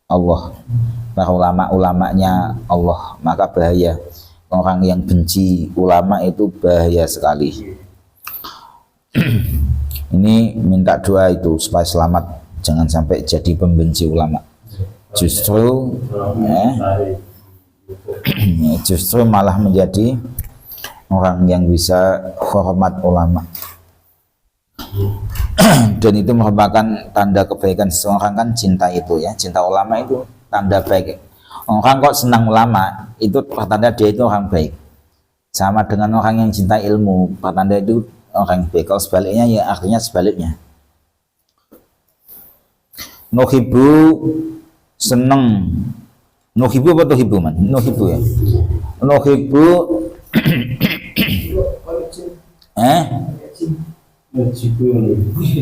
Allah, para ulama-ulamanya Allah, maka bahaya. Orang yang benci ulama itu bahaya sekali. Ini minta doa itu supaya selamat, jangan sampai jadi pembenci ulama. Justru justru malah menjadi orang yang bisa hormat ulama. Dan itu merupakan tanda kebaikan seseorang kan, cinta itu ya, cinta ulama itu tanda baik. Orang kok senang ulama itu pertanda dia itu orang baik. Sama dengan orang yang cinta ilmu, pertanda itu orang baik. Kalau sebaliknya ya artinya sebaliknya. Nuhibu seneng, nuhibu apa tuhibu man? Nuhibu ya. Nuhibu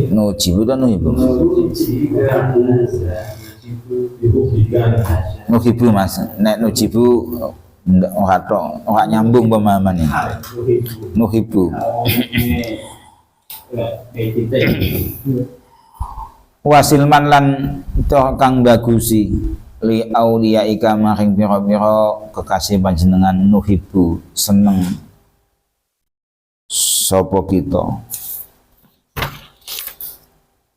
nujibu dan nuhibu. Nuhibu mas, nek nujibu ora nyambung pemahamannya. Nuhibu. Wasilman lan toh kang bagusi li auliyaika maring pira-pira kekasih panjenengan. Nuhibu seneng sapa kita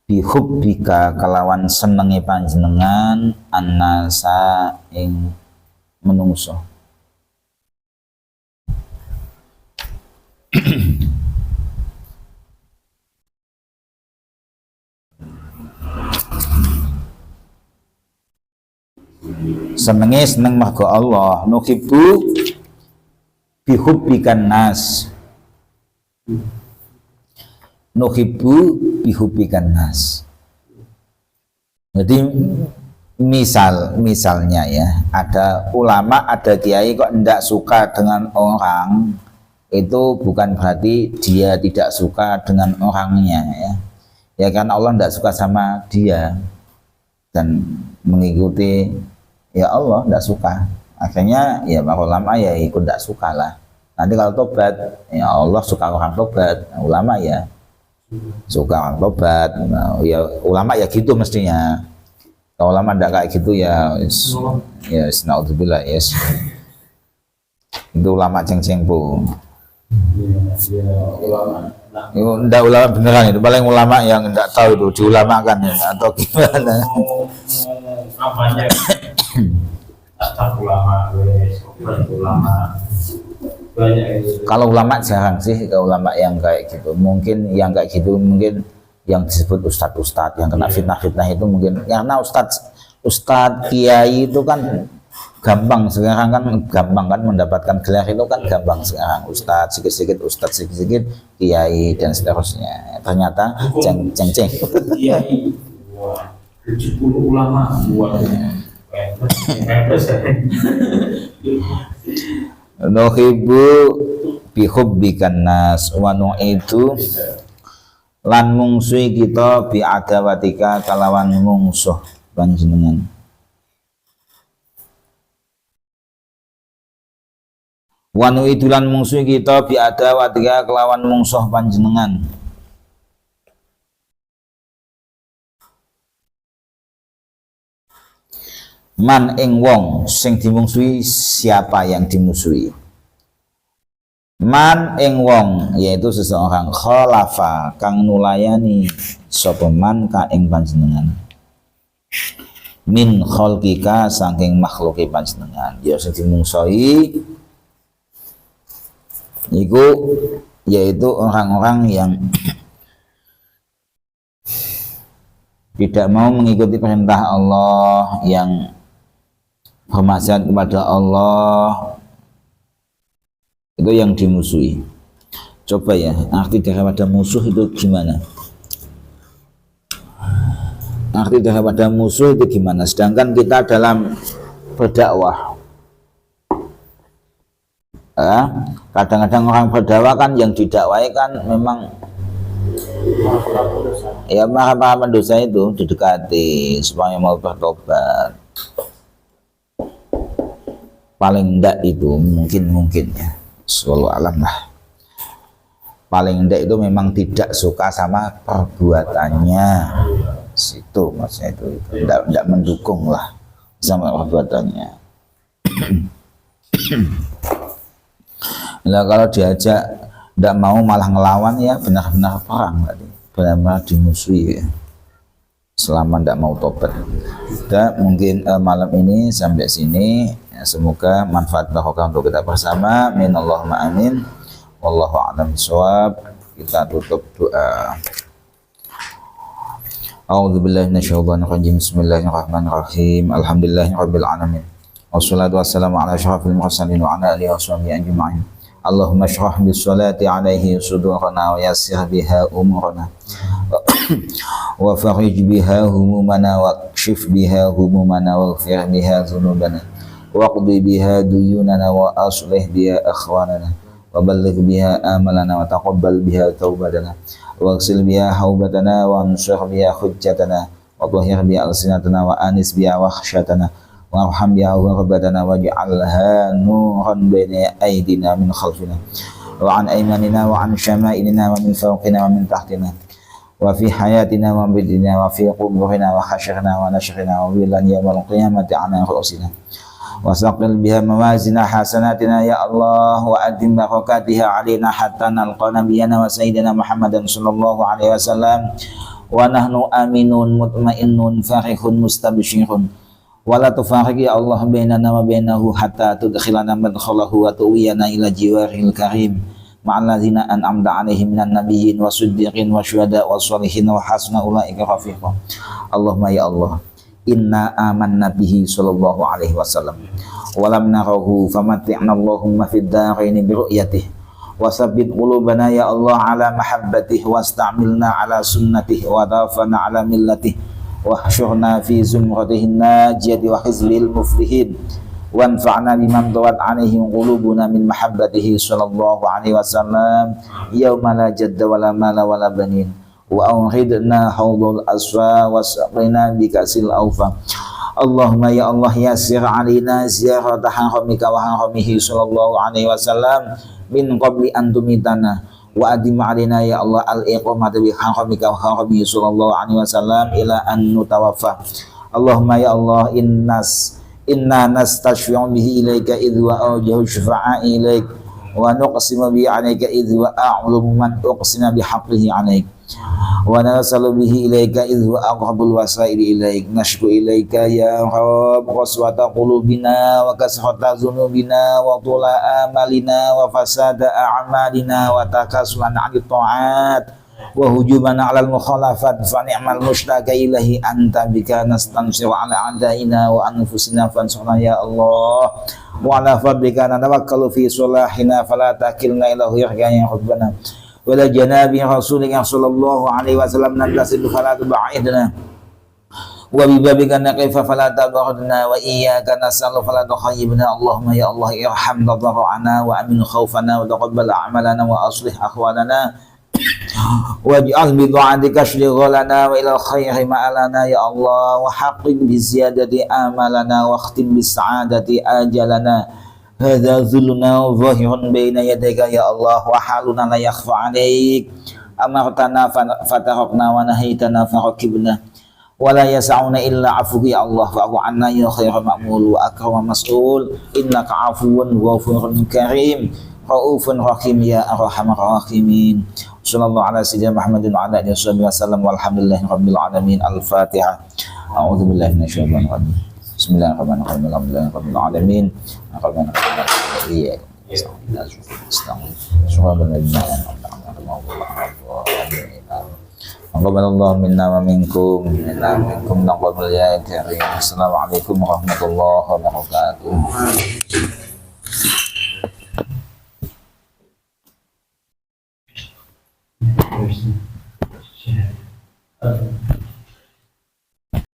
bihubbika kelawan senenge panjenengan annasa ing menungso. Senenge seneng mergo Allah. Nuhibbu bihubbikan nas. Nuhibbu bihubbikan nas. Jadi misalnya ya, ada ulama, ada kiai kok tidak suka dengan orang, itu bukan berarti dia tidak suka dengan orangnya ya. Ya karena Allah tidak suka sama dia dan mengikuti ya Allah tidak suka, akhirnya ya para ulama ya ikut tidak suka lah. Nanti kalau tobat ya Allah suka orang tobat, ulama ya suka orang tobat, ya ulama ya gitu mestinya. Kalau ulama tidak kayak gitu ya naudzubillah yes. Itu ulama ceng-cengpo. Itu enggak ulama beneran, itu paling ulama yang enggak tahu itu diulamakan ya, atau gimana. Kalau ulama jarang sih, kalau ulama yang kayak gitu. Mungkin yang kayak gitu mungkin yang disebut ustadz yang kena fitnah itu mungkin karena ustadz kiai itu kan gampang sekarang kan, gampang kan mendapatkan gelar itu kan gampang sekarang, ustadz sedikit-sedikit kiai dan seterusnya. Ternyata ceng-ceng Kiai. Wah, 70 ulama buat nuhibbu bihubbikan nas wa nu'idu lan mungsuhi kita bi adawatika kalawan mungsuh panjenengan. Wa nu'idu lan mungsuhi kita bi adawatika kelawan mungsuh panjenengan. Man ing wong sing dimungsuhi, siapa yang dimusuhi? Man ing wong yaitu seseorang khalafa kang nulayani sapa man ka ing panjenengan. Min khalqika saking makhluke panjenengan. Ya sing dimungsuhi iku yaitu orang-orang yang tidak mau mengikuti perintah Allah, yang bermaksiat kepada Allah, itu yang dimusuhi. Coba ya, arti daripada musuh itu gimana? Arti daripada musuh itu gimana? Sedangkan kita dalam berdakwah, kadang-kadang orang berdakwah kan yang didakwai kan memang ya para pendosa itu didekati supaya mau bertobat. Paling enggak itu mungkin ya, wallahu alam lah, paling enggak itu memang tidak suka sama perbuatannya, situ maksudnya itu enggak mendukung lah sama perbuatannya. Nah kalau diajak enggak mau malah ngelawan ya benar-benar perang tadi, benar-benar dimusuhi ya, selama enggak mau tobat. Dan mungkin malam ini sampai sini. Semoga manfaat barokah untuk kita bersama. Minallahumma amin. Wallahu a'lam bishawab. Kita tutup doa. A'udzubillahi minasyaitonir rajim. Bismillahirrahmanirrahim. Alhamdulillahirabbil alamin. Wassalatu wassalamu ala asyrafil mursalin wa ala alihi washabihi ajma'in. Allahumma shrah bis salati alaihi sudurana wa yassir biha umurana. Wa farij biha humumana wa kshif biha humumana wa ghfir biha dhunubana. Waqdi biha duyunana wa aslih biha akhwanana wa balligh biha amalana wa taqabbal biha taubatana waghsil biha haubatana wa ansur biha hujjatana wa dhahir biha alsinatana wa anis biha wakhshatana wa arham biha ghurbatana waj'alha nuran baina aydina min khalfina wa an aymanina wa an syama'ilina wa min fawqina wa min tahtina wa fi hayatina wa bidina wa fi quburina wa hasyarina wa nashrina wa bilan yawmal qiyamati ala rusina wasaqil biha mawazina hasanatina ya Allah wa adim barakatiha alina hatta nalqa nabiyana wa sayyidina Muhammadan sallallahu alaihi wasallam wa nahnu aminun mutmainnun farihun mustabshirun wa la tufariq ya Allah bainana wa bainahu hatta tudkhilana madkhalahu wa tuwiyana ila jiwaril karim ma'al ladzina an'amta alaihim minan nabiyyin wa siddiqin wa syuhada wa sholihin wa hasuna ulaika rafiqa. Allahumma ya Allah, inna amanna bihi sallallahu alaihi wasallam walam narahu famatti'na Allahumma fid dharaini bi ru'yatihi wa sabbit qulubana ya Allah ala mahabbatihi wasta'milna ala sunnatihi wa dafana ala millatihi wa hsyurna fi zumratihi najiyati wa hizbil muflihin wa anfa'na biman dawat alaihim qulubuna min mahabbatihi sallallahu alaihi wasallam yauma la jadda wala mala wala banin wa auhidna haudul asfa wasqina bikasil aufa. Allahumma ya Allah yassir alina ziyarat haramika wa haramihi sallallahu alaihi wasallam min qabli an tumitana wa adim alina ya Allah al-iqamata bi haramika wa haramihi sallallahu alaihi wasallam ila an nutawaffa. Allahumma ya Allah inna nastashfi'u bihi ilaika idh wa awjahu syufa'a ilaik wa nuqsimu bihi alaika idh wa a'lamu man uqsina bihaqqihi alaik wa nasalu bihi ilaika idh wa aqrabul wasaili ilaik nashku ilaika ya Rabb qaswata qulubina wa kasrata dzunubina wa tula amalina wa fasada a'malina wa takasulan 'anil ta'at wa hujumana 'alal mukhalafat fa ni'mal mushtaka ilahi anta bika nastansiru 'ala a'daina wa anfusina fansurna ya Allah wa 'ala fadlika natawakkalu fi salahina fala takilna ila ghayrika rabbana wa la janabi rasulika sallallahu alaihi wasallam nantasibu fala tubaidna wa bi babika naqifa fala tabghadna wa iyyaka nas'alu fala tukhayyibna Allahumma ya Allah irham dhadra'ana wa amin khawfana wa taqabbal a'malana wa aslih ahwalana waj'al bi du'atika shighalana wa ila khairi ma'alana ya Allah wa haqqin bi ziyadati amalana wa khtim bis sa'adati ajalana hadza zuluna zahirun baina yadayka ya Allah wa haluna la yakhfa 'alaik amartana fatarokna wa nahaytana faraqibna wa la yas'una illa 'afuka ya Allah fa'fu 'anna ya khairal ma'mul wa akram mas'ul innaka 'afuwun ghafurun karim raufun rahim ya arhamar rahimin. Sallallahu ala sayyidina Muhammadin wa ala alihi wasallam walhamdulillahi rabbil alamin. Al-Fatihah. A'udzu billahi minasyaitonir rajim. Bismillahirrahmanirrahim. Alhamdulillahi rabbil alamin. Ar-Rahmanir-Rahim. Alhamdulillah minna wa minkum naqabbal ya karim. Assalamualaikum warahmatullahi wabarakatuh. Share.